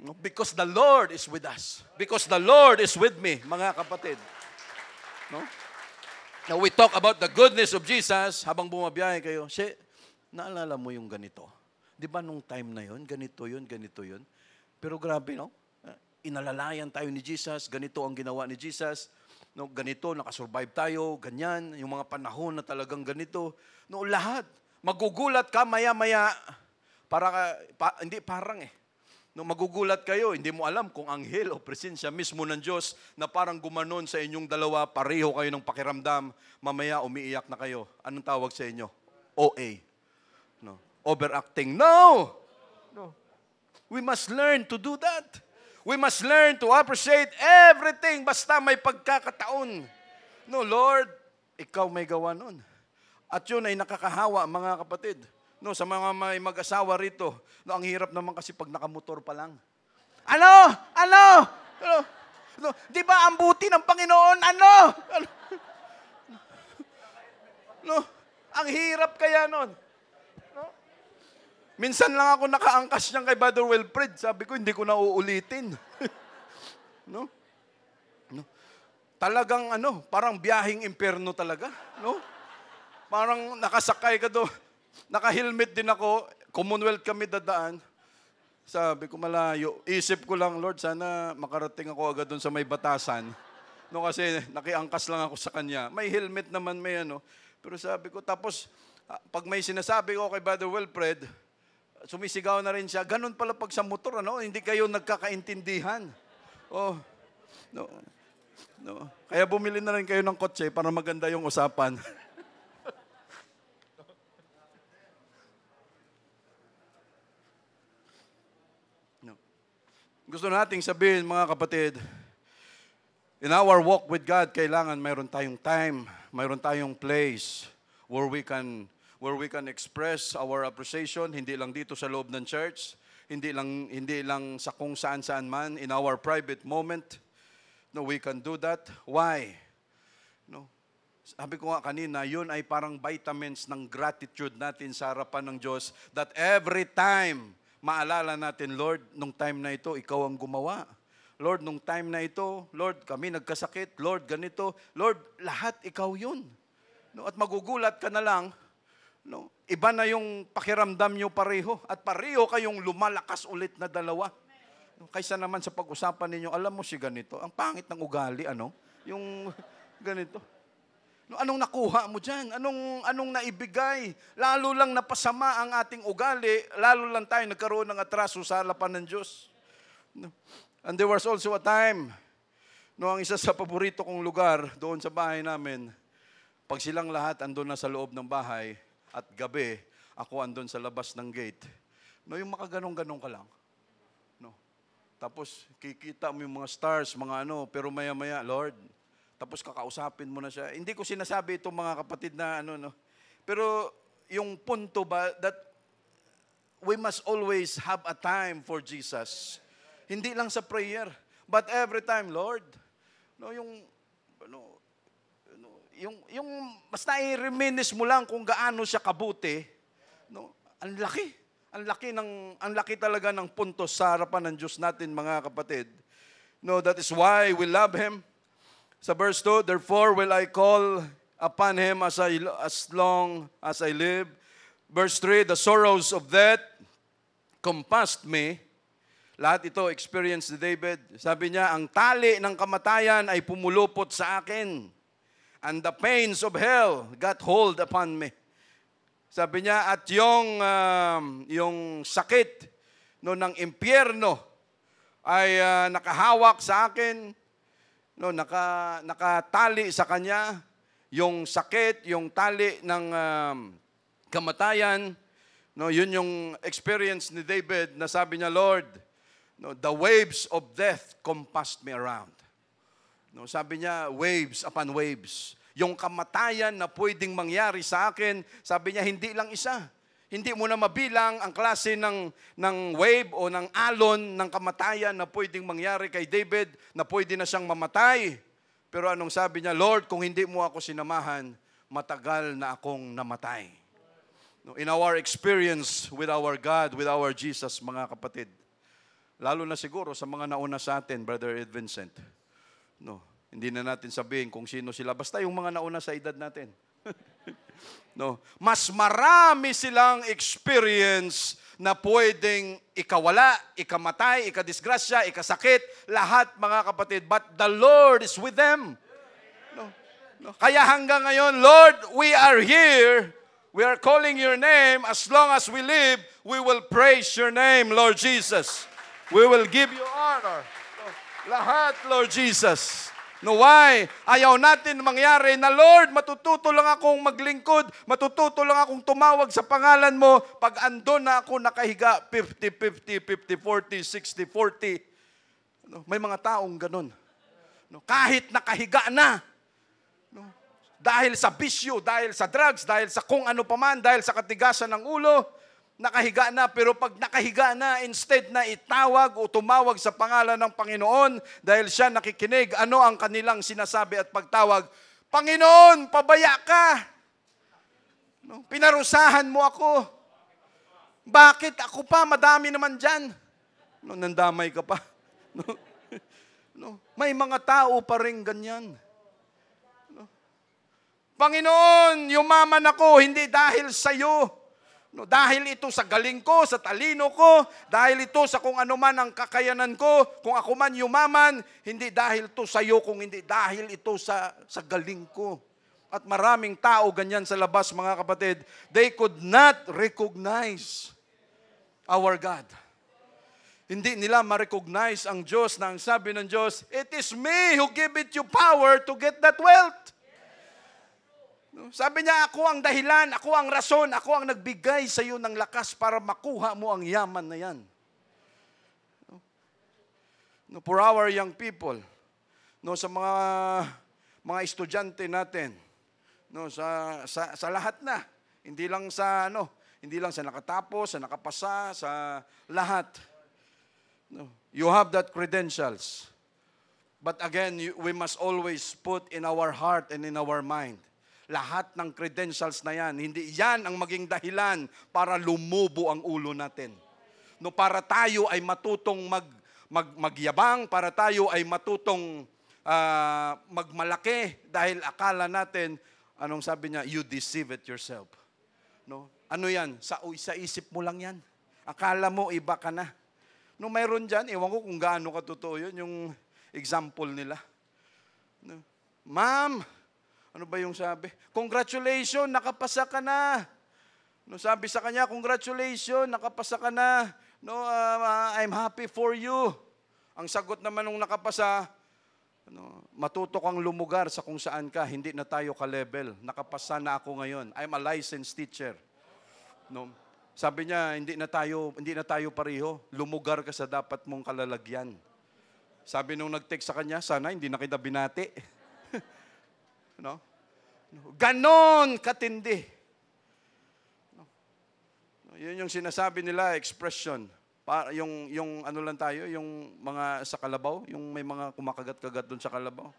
No, because the Lord is with us. Because the Lord is with me, mga kapatid. No? Now we talk about the goodness of Jesus habang bumabiyahe kayo. Naalala mo yung ganito? Di ba nung time na yun, ganito yun. Pero grabe, no? Inalalayan tayo ni Jesus, ganito ang ginawa ni Jesus. No, ganito, nakasurvive tayo, ganyan, yung mga panahon na talagang ganito. No, lahat. Magugulat ka maya-maya. Hindi parang eh. No, magugulat kayo, hindi mo alam kung anghel o presensya mismo ng Diyos na parang gumanon sa inyong dalawa, pareho kayo ng pakiramdam, mamaya umiiyak na kayo. Anong tawag sa inyo? OA. No. Overacting. No! We must learn to do that. We must learn to appreciate everything basta may pagkakataon. No, Lord, ikaw may gawa nun. At yun ay nakakahawa, mga kapatid. No, sa mga may mag-asawa rito, no, ang hirap naman kasi pag nakamotor pa lang. Ano? No, di ba ang buti ng Panginoon? No, ang hirap kaya nun. Minsan lang ako nakaangkas niyan kay Brother Wilfred. Sabi ko, hindi ko na uulitin. No? Talagang parang biyaheng impyerno talaga. No? Parang nakasakay ka doon. Naka-helmet din ako. Commonwealth kami dadaan. Sabi ko malayo. Isip ko lang, Lord, sana makarating ako agad doon sa may batasan. No, kasi nakiangkas lang ako sa kanya. May helmet naman, may ano. Pero sabi ko, tapos pag may sinasabi ko kay Brother Wilfred, sumisigaw na rin siya, ganun pala pag sa motor, ano? Hindi kayo nagkakaintindihan. Oh, no. No. Kaya bumili na rin kayo ng kotse para maganda yung usapan. No. Gusto nating sabihin, mga kapatid, in our walk with God, kailangan mayroon tayong time, mayroon tayong place where we can express our appreciation, hindi lang dito sa loob ng church, hindi lang sa kung saan-saan man, in our private moment. No, we can do that. Why? No. Sabi ko nga kanina, yun ay parang vitamins ng gratitude natin sa harapan ng Diyos, that every time maalala natin, Lord, nung time na ito, ikaw ang gumawa. Lord, nung time na ito, Lord, kami nagkasakit, Lord, ganito, Lord, lahat ikaw yun. No, at magugulat ka na lang, no, iba na yung pakiramdam nyo pareho, at pareho kayong lumalakas ulit na dalawa. No, kaysa naman sa pag-usapan ninyo, alam mo si ganito, ang pangit ng ugali, ano? Yung ganito. No, anong nakuha mo dyan? Anong naibigay? Lalo lang napasama ang ating ugali, lalo lang tayo nagkaroon ng atraso sa harapan ng Diyos. No. And there was also a time, no, ang isa sa paborito kong lugar doon sa bahay namin, pag silang lahat andun na sa loob ng bahay at gabi, ako andun sa labas ng gate. No, yung makaganong-ganong ka lang. No. Tapos kikita mo yung mga stars, mga ano, pero maya-maya, Lord, tapos kakausapin mo na siya. Hindi ko sinasabi itong mga kapatid na ano, no. Pero yung punto ba that we must always have a time for Jesus. Hindi lang sa prayer, but every time, Lord, no, yung basta i-reminisce mo lang kung gaano siya kabuti, no, ang laki talaga ng puntos sa harapan ng Diyos natin, mga kapatid. No, that is why we love Him. Sa verse 2, therefore will I call upon Him as long as I live. Verse 3, the sorrows of death compassed me. Lahat ito, experience ni David. Sabi niya, ang tali ng kamatayan ay pumulupot sa akin. And the pains of hell got hold upon me. Sabi niya, at yung sakit no, ng impyerno ay nakahawak sa akin. No, nakatali sa kanya. Yung sakit, yung tali ng kamatayan. No, yun yung experience ni David na sabi niya, Lord, no, the waves of death compassed me around. No, sabi niya, waves upon waves. Yung kamatayan na pwedeng mangyari sa akin, sabi niya, hindi lang isa. Hindi mo na mabilang ang klase ng wave o ng alon ng kamatayan na pwedeng mangyari kay David, na pwede na siyang mamatay. Pero anong sabi niya, Lord, kung hindi mo ako sinamahan, matagal na akong namatay. No, in our experience with our God, with our Jesus, mga kapatid, lalo na siguro sa mga nauna sa atin, Brother Ed Vincent. No, hindi na natin sabihin kung sino sila. Basta yung mga nauna sa edad natin. No, mas marami silang experience na pwedeng ikawala, ikamatay, ikadisgrasya, ikasakit, lahat, mga kapatid. But the Lord is with them. No, no. Kaya hanggang ngayon, Lord, we are here. We are calling your name. As long as we live, we will praise your name, Lord Jesus. We will give you honor. Lahat, Lord Jesus. No, why? Ayaw natin mangyari na, Lord, matututo lang akong maglingkod, matututo lang akong tumawag sa pangalan mo pag andon na ako nakahiga 50-50, 50-40, 60-40. No, may mga taong ganun. No, kahit nakahiga na. No, dahil sa bisyo, dahil sa drugs, dahil sa kung ano paman, dahil sa katigasan ng ulo, nakahiga na, pero pag nakahiga na, instead na itawag o tumawag sa pangalan ng Panginoon, dahil siya nakikinig, ano ang kanilang sinasabi at pagtawag? Panginoon, pabaya ka. No, pinarusahan mo ako. Bakit ako pa? Madami naman dyan. No, nandamay ka pa. No, no, may mga tao pa rin ganyan. No, Panginoon, yumaman ako, hindi dahil sa iyo. No, dahil ito sa galing ko, sa talino ko, dahil ito sa kung ano man ang kakayanan ko, kung ako man yumaman, hindi dahil ito sa iyo, kung hindi dahil ito sa galing ko. At maraming tao ganyan sa labas, mga kapatid, they could not recognize our God. Hindi nila ma-recognize ang Diyos na ang sabi ng Diyos, it is me who give it you power to get that wealth. Sabi niya, ako ang dahilan, ako ang rason, ako ang nagbigay sa iyo ng lakas para makuha mo ang yaman na yan. No, for our young people, no, sa mga estudyante natin, no, sa lahat na, hindi lang sa nakatapos, sa nakapasa, sa lahat. No, you have that credentials. But again, we must always put in our heart and in our mind, lahat ng credentials na yan, hindi yan ang maging dahilan para lumubo ang ulo natin. No, para tayo ay matutong magyabang, para tayo ay matutong magmalaki dahil akala natin, anong sabi niya, you deceive it yourself. No? Ano yan? Sa isip mo lang yan. Akala mo iba ka na. No, mayroon dyan, ewan ko kung gaano katotoo yun, yung example nila. No? Ma'am, ano ba yung sabi? Congratulations, nakapasa ka na. No, sabi sa kanya, congratulations, nakapasa ka na. No, I'm happy for you. Ang sagot naman nung nakapasa, matuto kang lumugar sa kung saan ka, hindi na tayo ka-level. Nakapasa na ako ngayon. I'm a licensed teacher. No, sabi niya, hindi na tayo pareho. Lumugar ka sa dapat mong kalalagyan. Sabi nung nag-text sa kanya, sana hindi na kita binati. No? Ganon katindi. No? Yun yung sinasabi nila, expression. Yung ano lang tayo, yung mga sa kalabaw, yung may mga kumakagat-kagat doon sa kalabaw.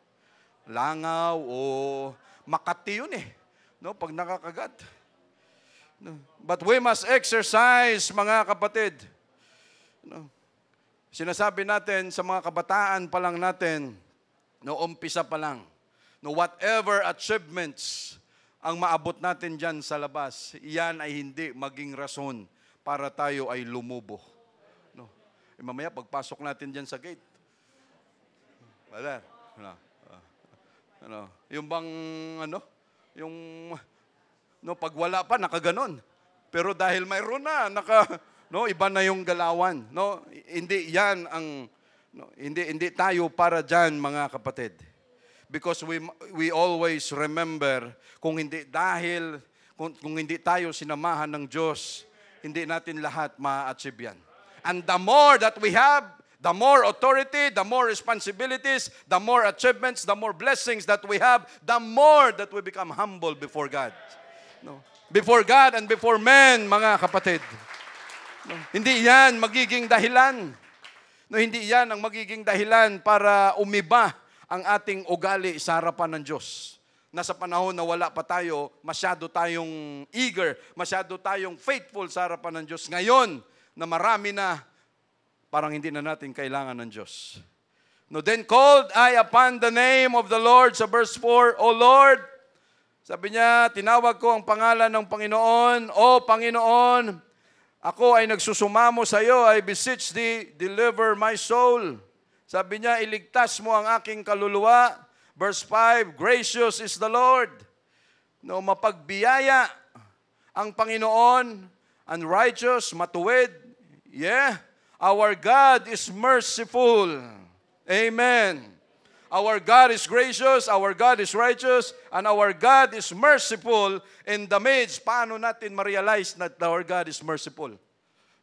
Langaw o Makati yun eh. No? Pag nakakagat. No? But we must exercise, mga kapatid. No? Sinasabi natin sa mga kabataan pa lang natin, no, umpisa pa lang, no, whatever achievements ang maabot natin dyan sa labas, iyan ay hindi maging rason para tayo ay lumubo. No. Mamaya pagpasok natin dyan sa gate, brother, yung bang, pag wala pa, nakaganon. Pero dahil mayroon na, iba na yung galawan. No, hindi yan ang, hindi tayo para dyan, mga kapatid. Because we always remember, kung hindi tayo sinamahan ng Diyos, hindi natin lahat ma-achieve yan. And the more that we have, the more authority, the more responsibilities, the more achievements, the more blessings that we have, the more that we become humble before God. No? Before God and before men, mga kapatid. No? Hindi yan magiging dahilan. No, hindi yan ang magiging dahilan para umiba ang ating ugali sa harapan ng Diyos. Nasa panahon na wala pa tayo, masyado tayong eager, masyado tayong faithful sa harapan ng Diyos. Ngayon, na marami na, parang hindi na natin kailangan ng Diyos. No, then called I upon the name of the Lord, sa verse 4, O Lord, sabi niya, tinawag ko ang pangalan ng Panginoon, O Panginoon, ako ay nagsusumamo sa iyo, I beseech thee, deliver my soul. Sabi niya, iligtas mo ang aking kaluluwa. Verse 5, gracious is the Lord. No, mapagbiyaya ang Panginoon, and righteous, matuwid. Yeah, our God is merciful. Amen. Our God is gracious, our God is righteous, and our God is merciful in the midst. Paano natin ma-realize that our God is merciful?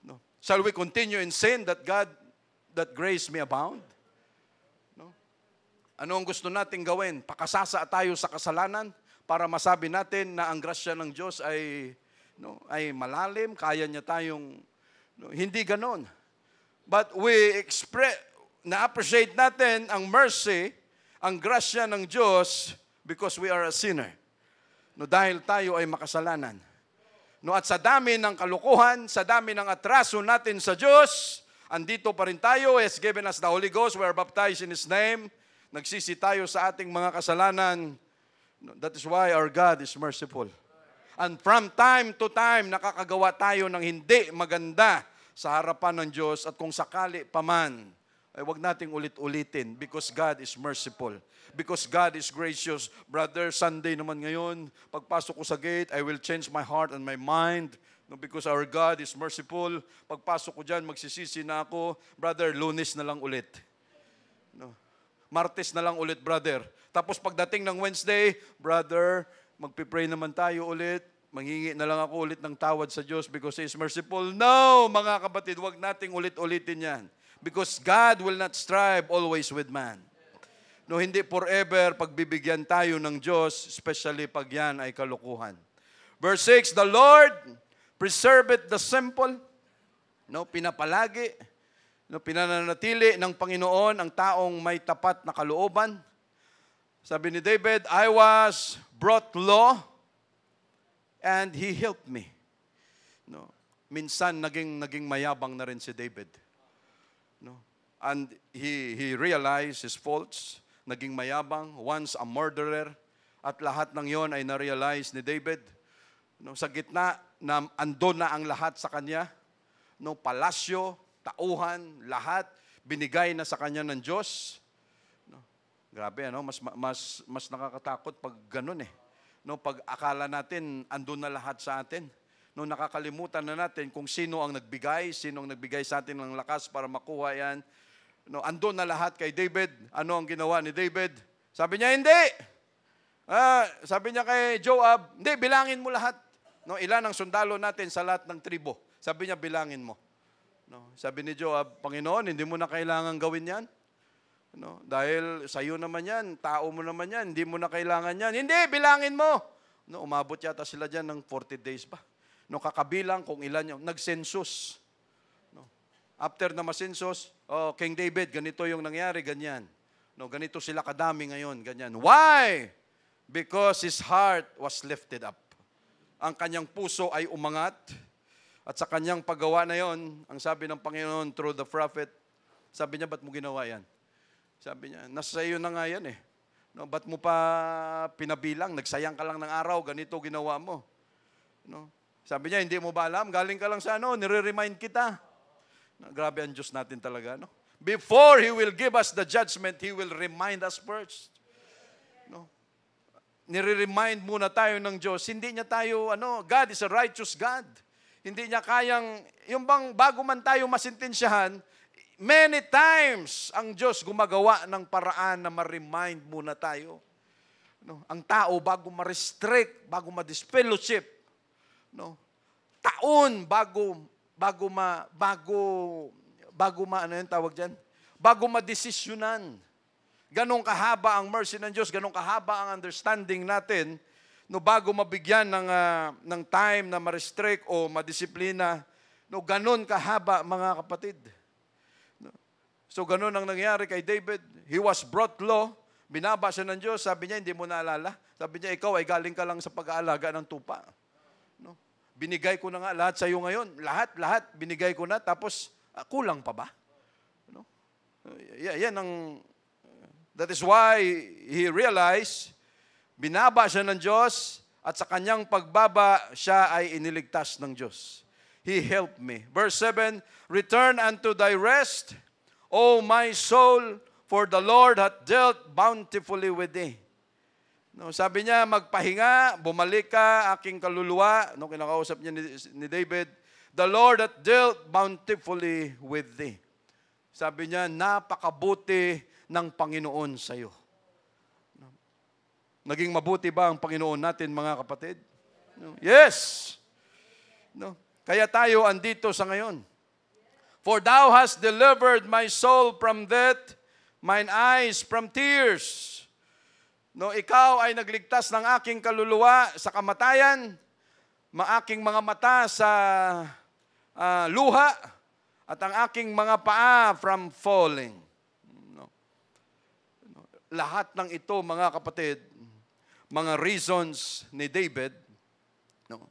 No. Shall we continue in sin that grace may abound? Ano ang gusto nating gawin? Pakasasa tayo sa kasalanan para masabi natin na ang grasya ng Diyos ay malalim, kaya niya tayong hindi ganon. But na-appreciate natin ang mercy, ang grasya ng Diyos because we are a sinner. No, dahil tayo ay makasalanan. No, at sa dami ng kalukuhan, sa dami ng atraso natin sa Diyos, andito pa rin tayo, has given us the Holy Ghost, we are baptized in His name. Nagsisi tayo sa ating mga kasalanan. That is why our God is merciful. And from time to time, nakakagawa tayo ng hindi maganda sa harapan ng Diyos. At kung sakali paman, ay wag nating ulit-ulitin because God is merciful. Because God is gracious. Brother, Sunday naman ngayon, pagpasok ko sa gate, I will change my heart and my mind. No, because our God is merciful. Pagpasok ko dyan, magsisisi na ako. Brother, Lunes na lang ulit. No. Martes na lang ulit, brother. Tapos pagdating ng Wednesday, brother, magpipray naman tayo ulit. Manghingi na lang ako ulit ng tawad sa Diyos because He is merciful. No, mga kapatid, wag nating ulit-ulitin yan. Because God will not strive always with man. No, hindi forever pagbibigyan tayo ng Diyos, especially pag yan ay kalukuhan. Verse 6, the Lord preserveth the simple. No, pinapalagi, no, pinananatili ng Panginoon ang taong may tapat na kalooban. Sabi ni David, I was brought low and He helped me. No, minsan naging mayabang na rin si David. No? And he realized his faults, naging mayabang, once a murderer, at lahat ng yon ay na-realize ni David. No? Sa gitna, na andon na ang lahat sa kanya, no? Palasyo, tauhan, lahat, binigay na sa kanya ng Diyos. No? Grabe, ano? Mas nakakatakot pag ganun eh. No? Pag akala natin, andon na lahat sa atin. No, nakakalimutan na natin kung sino ang nagbigay sa atin ng lakas para makuha yan. No, andun na lahat kay David. Ano ang ginawa ni David? Sabi niya, hindi. Sabi niya kay Joab, hindi, bilangin mo lahat. No, ilan ang sundalo natin sa lahat ng tribo? Sabi niya, bilangin mo. No, sabi ni Joab, Panginoon, hindi mo na kailangan gawin yan. No, dahil sa iyo naman yan, tao mo naman yan, hindi mo na kailangan yan. Hindi, bilangin mo. No, umabot yata sila dyan ng 40 days pa. No, kakabilang kung ilan yung nag-census. No. After na ma-census, King David, ganito yung nangyari, ganyan. No, ganito sila kadami ngayon, ganyan. Why? Because his heart was lifted up. Ang kanyang puso ay umangat. At sa kanyang paggawa na yon, ang sabi ng Panginoon through the prophet, sabi niya, ba't mo ginawa yan? Sabi niya, nasa iyo na nga yan eh. No, ba't mo pa pinabilang? Nagsayang ka lang ng araw, ganito ginawa mo. No? Sabi niya, hindi mo ba alam? Galing ka lang sa nire-remind kita. Grabe ang Diyos natin talaga, no? Before He will give us the judgment, He will remind us first. No? Nire-remind muna tayo ng Diyos. Hindi niya tayo, God is a righteous God. Hindi niya kayang, yung bang bago man tayo masintensyahan, many times ang Diyos gumagawa ng paraan na ma-remind muna tayo. No? Ang tao bago ma-restrict, bago ma-disfellowship, no, taon bago madesisyonan. Ganong kahaba ang mercy ng Diyos, ganong kahaba ang understanding natin, no, bago mabigyan ng time na ma-restrict o madisiplina, no, ganon kahaba, mga kapatid. No. So ganon ang nangyari kay David. He was brought low, binaba siya ng Diyos, sabi niya, hindi mo naalala. Sabi niya, ikaw ay galing ka lang sa pag-aalaga ng tupa. No? Binigay ko na nga lahat sa iyo ngayon. Lahat binigay ko na. Tapos, kulang pa ba? No? That is why he realized, binaba siya ng Diyos, at sa kanyang pagbaba, siya ay iniligtas ng Diyos. He helped me. Verse 7, return unto thy rest, O my soul, for the Lord hath dealt bountifully with thee. No, sabi niya, magpahinga, bumalik ka, aking kaluluwa. No, kinakausap niya ni David, the Lord hath dealt bountifully with thee. Sabi niya, napakabuti ng Panginoon sa iyo. No. Naging mabuti ba ang Panginoon natin, mga kapatid? No. Yes! No. Kaya tayo andito sa ngayon. For thou hast delivered my soul from death, mine eyes from tears. No, ikaw ay nagligtas ng aking kaluluwa sa kamatayan, aking mga mata sa luha, at ang aking mga paa from falling. No. Lahat ng ito, mga kapatid, mga reasons ni David, no,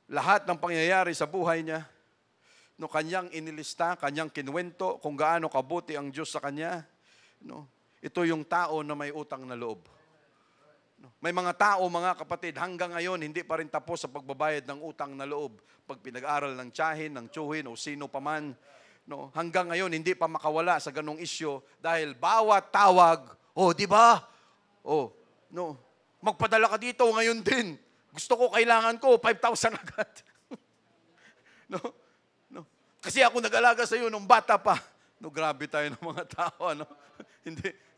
lahat ng pangyayari sa buhay niya, no, kanyang inilista, kanyang kinwento kung gaano kabuti ang Diyos sa kanya, no. Ito yung tao na may utang na loob. May mga tao, mga kapatid, hanggang ngayon hindi pa rin tapos sa pagbabayad ng utang na loob. Pag pinag-aral ng tiyahin, ng tsuhin o sino pa man, no, hanggang ngayon hindi pa makawala sa ganong isyo dahil bawat tawag, di ba? No, magpadala ka dito ngayon din. Gusto ko, kailangan ko 5,000 agad. No? Kasi ako nag-alaga sa iyo nung bata pa. No, grabe tayo ng mga tao, ano?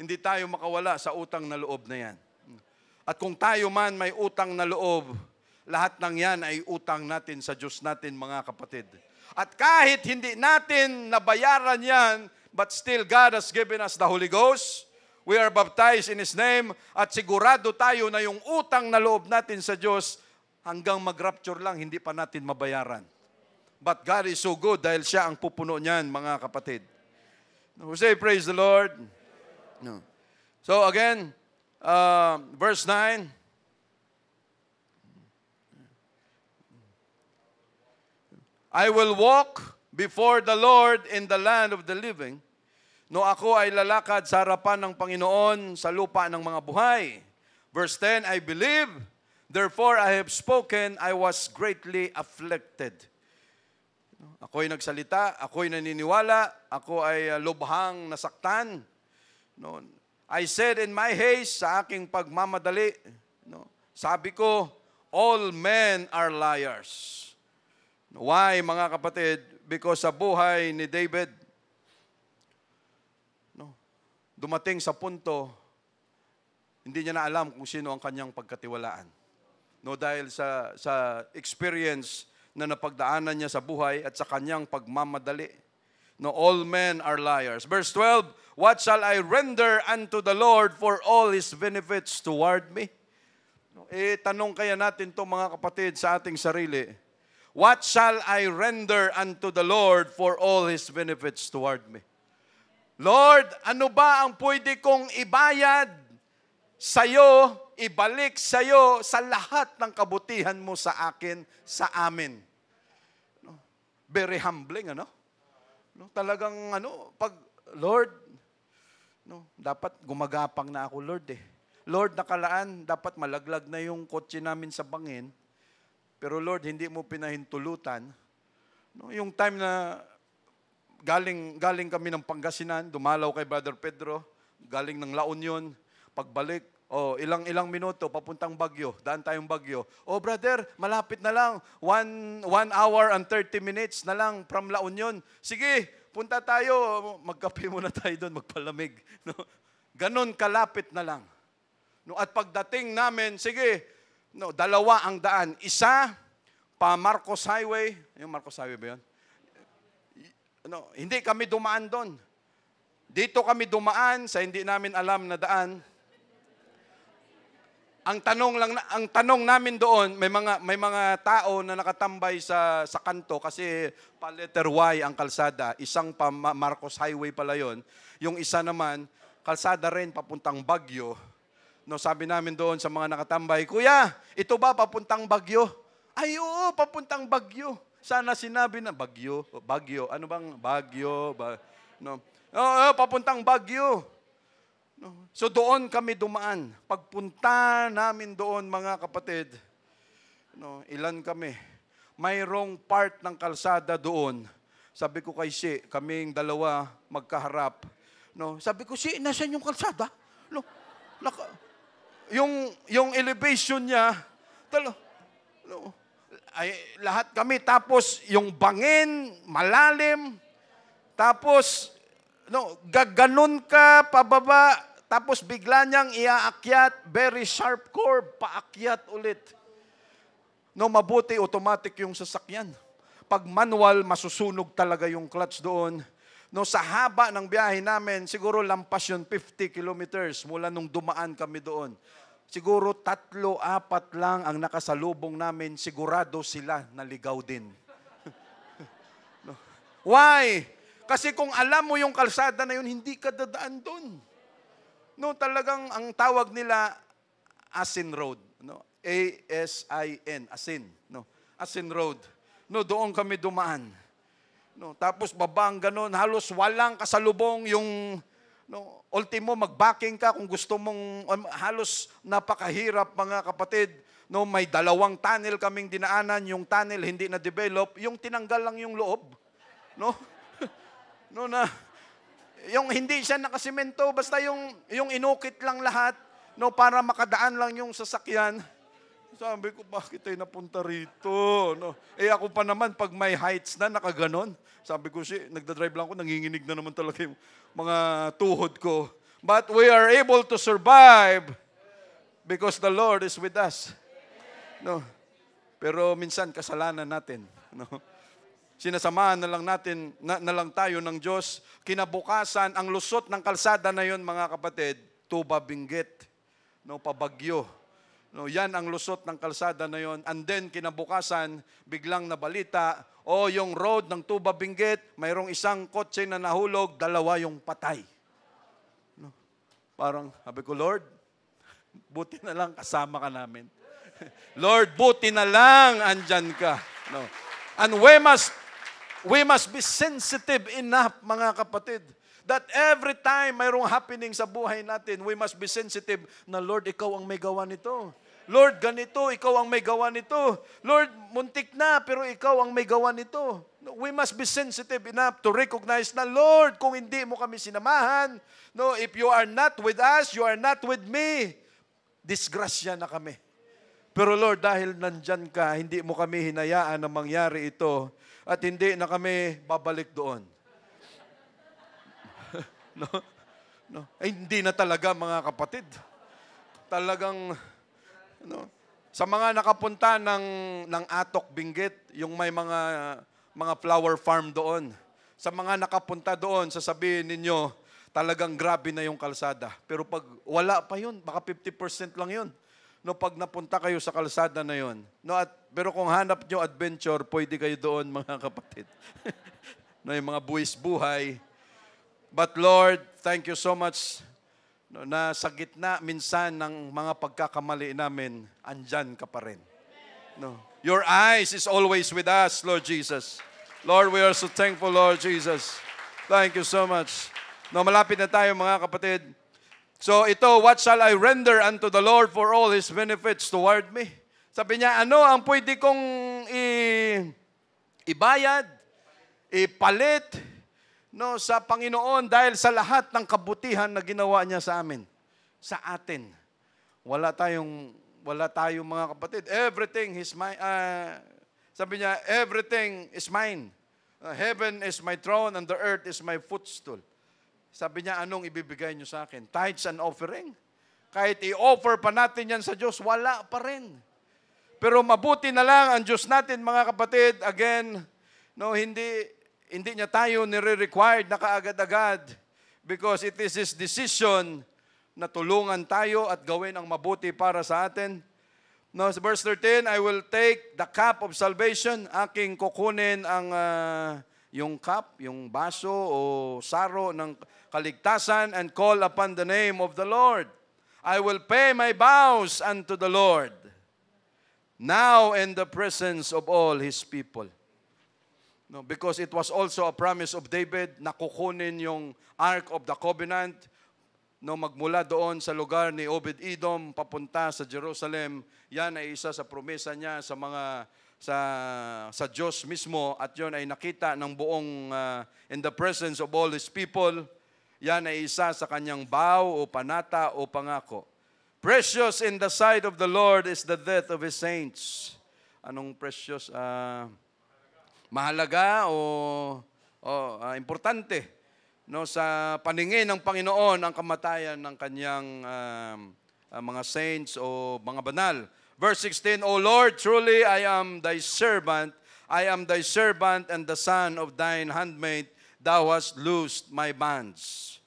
hindi tayo makawala sa utang na loob na yan. At kung tayo man may utang na loob, lahat ng yan ay utang natin sa Diyos natin, mga kapatid. At kahit hindi natin nabayaran yan, but still God has given us the Holy Ghost. We are baptized in His name. At sigurado tayo na yung utang na loob natin sa Diyos, hanggang mag-rapture lang, hindi pa natin mabayaran. But God is so good dahil siya ang pupuno niyan, mga kapatid. We say, praise the Lord. No. So again, verse 9. I will walk before the Lord in the land of the living. No, ako ay lalakad sa harapan ng Panginoon sa lupa ng mga buhay. Verse 10, I believe, therefore I have spoken, I was greatly afflicted. Ako'y nagsalita, ako'y naniniwala, ako ay lubhang nasaktan. No, I said in my haste, sa aking pagmamadali, no, sabi ko, all men are liars. Why, mga kapatid? Because sa buhay ni David, no, dumating sa punto, hindi niya na alam kung sino ang kanyang pagkatiwalaan. No, dahil sa experience na napagdaanan niya sa buhay at sa kanyang pagmamadali. No, all men are liars. Verse 12, what shall I render unto the Lord for all His benefits toward me? No, tanong kaya natin to, mga kapatid, sa ating sarili. What shall I render unto the Lord for all His benefits toward me? Lord, ano ba ang pwede kong ibayad sa'yo, ibalik sa'yo sa lahat ng kabutihan mo sa akin, sa amin? No? Very humbling, ano? No, talagang, pag, Lord, no, dapat gumagapang na ako, Lord, eh. Lord, nakalaan, dapat malaglag na yung kotse namin sa bangin. Pero Lord, hindi mo pinahintulutan. No, yung time na galing kami ng Pangasinan, dumalaw kay Brother Pedro, galing ng La Union, pagbalik, ilang minuto, papuntang Baguio, daan tayong Baguio. Brother, malapit na lang, 1 hour and 30 minutes na lang from La Union. Sige, punta tayo, magkape muna tayo doon, magpalamig. No? Ganon kalapit na lang. No, at pagdating namin, sige, no, dalawa ang daan. Isa, pa Marcos Highway. Yung Marcos Highway ba yun? No, hindi kami dumaan doon. Dito kami dumaan sa hindi namin alam na daan. Ang tanong namin doon, may mga tao na nakatambay sa kanto kasi pa letter Y ang kalsada. Isang pa Marcos Highway pala yon. Yung isa naman, kalsada rin papuntang Baguio. No, sabi namin doon sa mga nakatambay, Kuya, ito ba papuntang Baguio? Ay, oo, papuntang Baguio. Sana sinabi na Baguio. Ano bang Baguio? No. Papuntang Baguio. No. So doon kami dumaan. Pagpunta namin doon, mga kapatid, no, ilan kami? Mayroong part ng kalsada doon. Sabi ko kay Si, kaming dalawa magkaharap. No, sabi ko, Si, nasaan yung kalsada? No, yung elevation niya, ay lahat kami, tapos yung bangin, malalim, tapos gaganon ka pababa, tapos bigla niyang iaakyat, very sharp curve, paakyat ulit. No, mabuti automatic yung sasakyan. Pag manual, masusunog talaga yung clutch doon. No, sa haba ng biyahe namin, siguro lampas yun 50 kilometers mula nung dumaan kami doon. Siguro 3-4 lang ang nakasalubong namin, sigurado sila naligaw din. No. Why? Kasi kung alam mo yung kalsada na yun, hindi ka dadaan doon. No, talagang ang tawag nila Asin Road, no? A-S-I-N, Asin, no? Asin Road. No, doon kami dumaan. No, tapos babang ganon, halos walang kasalubong yung No, ultimo, mag-backing ka kung gusto mong, halos napakahirap mga kapatid. No, may 2 tunnel kaming dinaanan, yung tunnel hindi na-develop, yung tinanggal lang yung loob. No? No na, yung hindi siya nakasimento, basta yung inukit lang lahat, no, para makadaan lang yung sasakyan. Sabi ko, bakit tayo napunta rito? No? Ako pa naman, pag may heights na, nakaganon. Sabi ko, nagdadrive lang ako, nanginginig na naman talaga yung mga tuhod ko. But we are able to survive because the Lord is with us. No? Pero minsan, kasalanan natin. No? Sinasamahan na lang natin, na lang tayo ng Diyos. Kinabukasan, ang lusot ng kalsada na yon, mga kapatid, Tuba Benguet, no, pabagyo. No, yan ang lusot ng kalsada na yon. And then, kinabukasan, biglang nabalita, yung road ng Tuba Benguet, mayroong isang kotse na nahulog, 2 yung patay. No? Parang, sabi ko, Lord, buti na lang kasama ka namin. Lord, buti na lang andyan ka. No. And we must be sensitive enough, mga kapatid, that every time mayroong happening sa buhay natin, we must be sensitive na, Lord, ikaw ang may gawa nito. Lord, ganito, ikaw ang may gawa nito. Lord, muntik na, pero ikaw ang may gawa nito. We must be sensitive enough to recognize na, Lord, kung hindi mo kami sinamahan, no, if you are not with us, you are not with me, disgrasya na kami. Pero Lord, dahil nandyan ka, hindi mo kami hinayaan na mangyari ito at hindi na kami babalik doon. No? No? Hindi na talaga, mga kapatid. Talagang, no? Sa mga nakapunta ng Atok, Benguet, yung may mga flower farm doon. Sa mga nakapunta doon, sasabihin ninyo, talagang grabe na yung kalsada. Pero pag wala pa yun, baka 50% lang yun. No, pag napunta kayo sa kalsada na yon. No, pero kung hanap nyo adventure, pwede kayo doon, mga kapatid. No, yung mga buwis buhay. But Lord, thank you so much, no, na sa gitna minsan ng mga pagkakamali namin, andyan ka pa rin. No, your eyes is always with us, Lord Jesus. Lord, we are so thankful, Lord Jesus. Thank you so much. No, malapit na tayo, mga kapatid. So ito, what shall I render unto the Lord for all His benefits toward me? Sabi niya, ano ang pwede kong ibayad, ipalit, no, sa Panginoon dahil sa lahat ng kabutihan na ginawa niya sa amin, sa atin. Wala tayong mga kapatid. Everything is mine. Sabi niya, everything is mine. Heaven is my throne and the earth is my footstool. Sabi niya, anong ibibigay niyo sa akin? Tithes and offering? Kahit i-offer pa natin yan sa Diyos, wala pa rin. Pero mabuti na lang ang Diyos natin, mga kapatid. Again, no, hindi niya tayo nire-required na kaagad-agad because it is His decision na tulungan tayo at gawin ang mabuti para sa atin. No, sa verse 13, I will take the cup of salvation. Aking kukunin ang yung cup, yung baso o saro ng kaligtasan and call upon the name of the Lord. I will pay my vows unto the Lord, now in the presence of all His people. No, because it was also a promise of David na kukunin yung Ark of the Covenant, no, magmula doon sa lugar ni Obed-Edom papunta sa Jerusalem. Yan ay isa sa promesa niya sa mga sa Diyos mismo, at yon ay nakita ng buong in the presence of all His people. Yan ay isa sa kanyang vow o panata o pangako. Precious in the sight of the Lord is the death of His saints. Anong precious? Mahalaga o importante, no, sa paningin ng Panginoon ang kamatayan ng kanyang mga saints o mga banal. Verse 16, O Lord, truly I am thy servant. I am thy servant and the son of thine handmaid. Thou hast loosed my bands.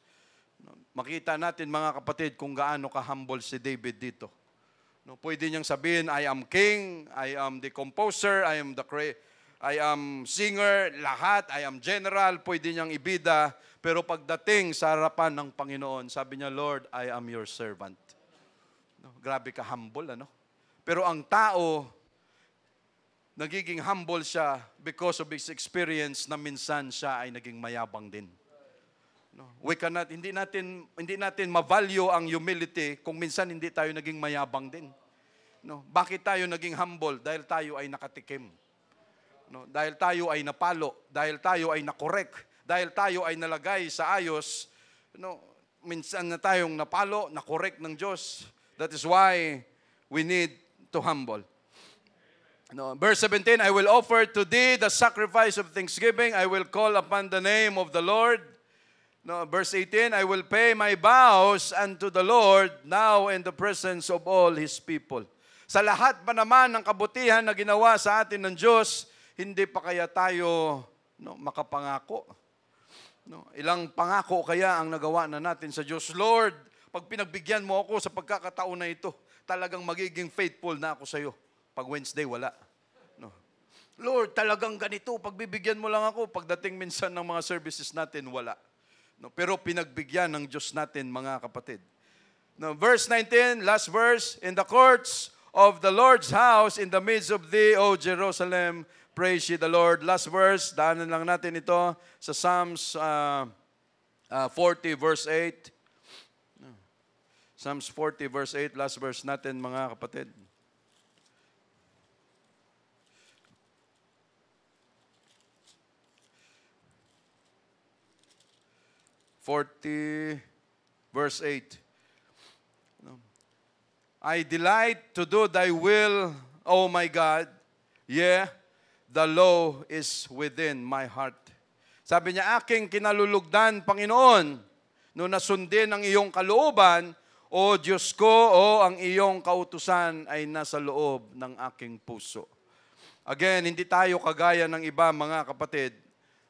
Makita natin, mga kapatid, kung gaano ka-humble si David dito. No, pwede niyang sabihin, I am king, I am the composer, I am singer, lahat, I am general, pwede niyang ibida. Pero pagdating sa harapan ng Panginoon, sabi niya, Lord, I am your servant. No, grabe ka-humble, ano? Pero ang tao, nagiging humble siya because of his experience na minsan siya ay naging mayabang din. No, hindi natin ma-value ang humility kung minsan hindi tayo naging mayabang din. No, bakit tayo naging humble? Dahil tayo ay nakatikim. No, dahil tayo ay napalo, dahil tayo ay nakorek, dahil tayo ay nalagay sa ayos. No, minsan na tayong napalo, nakorek ng Diyos. That is why we need to humble. No, verse 17, I will offer to thee the sacrifice of thanksgiving. I will call upon the name of the Lord. No, verse 18, I will pay my vows unto the Lord now in the presence of all His people. Sa lahat ba naman ng kabutihan na ginawa sa atin ng Diyos, hindi pa kaya tayo makapangako? No, ilang pangako kaya ang nagawa na natin sa Diyos? Lord, pag pinagbigyan mo ako sa pagkakataon na ito, talagang magiging faithful na ako sa iyo. Pag Wednesday, wala. No. Lord, talagang ganito, pagbibigyan mo lang ako. Pagdating minsan ng mga services natin, wala. No, pero pinagbigyan ng Diyos natin, mga kapatid. No, verse 19, last verse, in the courts of the Lord's house, in the midst of thee, O Jerusalem, praise ye the Lord. Last verse, daanan lang natin ito sa Psalms 40 verse 8. Psalms 40 verse 8, last verse natin, mga kapatid. Verse 8. I delight to do thy will, O my God. Yeah, the law is within my heart. Sabi niya, aking kinalulugdan, Panginoon, no nasundin ang iyong kalooban, O Diyos ko, o ang iyong kautusan ay nasa loob ng aking puso. Again, hindi tayo kagaya ng iba, mga kapatid,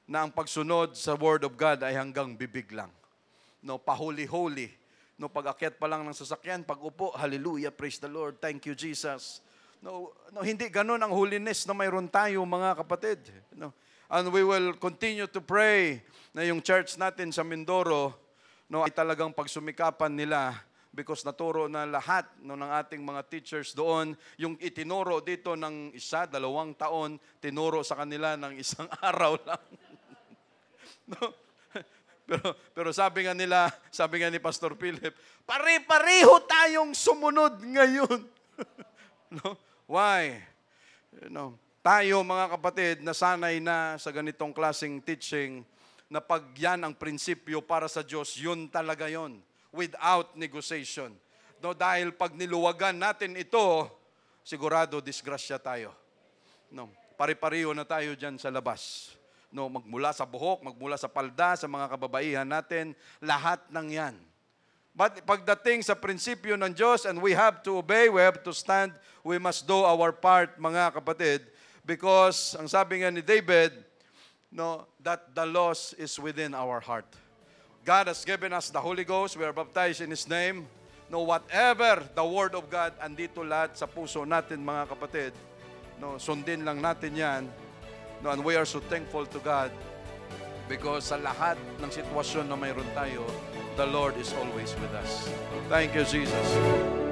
na ang pagsunod sa Word of God ay hanggang bibig lang. No, pahuli-huli. No, pag-akyat pa lang ng sasakyan, pag-upo, hallelujah, praise the Lord, thank you, Jesus. No, hindi ganun ang holiness na mayroon tayo, mga kapatid. No, and we will continue to pray na yung church natin sa Mindoro, no, ay talagang pagsumikapan nila because naturo na lahat ng ating mga teachers doon. Yung itinuro dito ng 1-2 taon, tinuro sa kanila ng 1 araw lang. No? Pero sabi nga ni Pastor Philip, pare-pareho tayong sumunod ngayon. No? Why? Tayo, mga kapatid, nasanay na sa ganitong klaseng teaching na pag yan ang prinsipyo para sa Diyos, yun talaga yun. Without negotiation. No, dahil pag niluwagan natin ito, sigurado disgrasya tayo. No, pare-pareho na tayo dyan sa labas. No, magmula sa buhok, magmula sa palda, sa mga kababaihan natin, lahat ng yan. But pagdating sa prinsipyo ng Diyos, and we have to obey, we have to stand, we must do our part, mga kapatid, because ang sabi nga ni David, no, that the loss is within our heart. God has given us the Holy Ghost, we are baptized in His name. No, whatever the Word of God, andito lahat sa puso natin, mga kapatid. No, sundin lang natin yan. No, and we are so thankful to God because sa lahat ng sitwasyon na mayroon tayo, the Lord is always with us. Thank you, Jesus.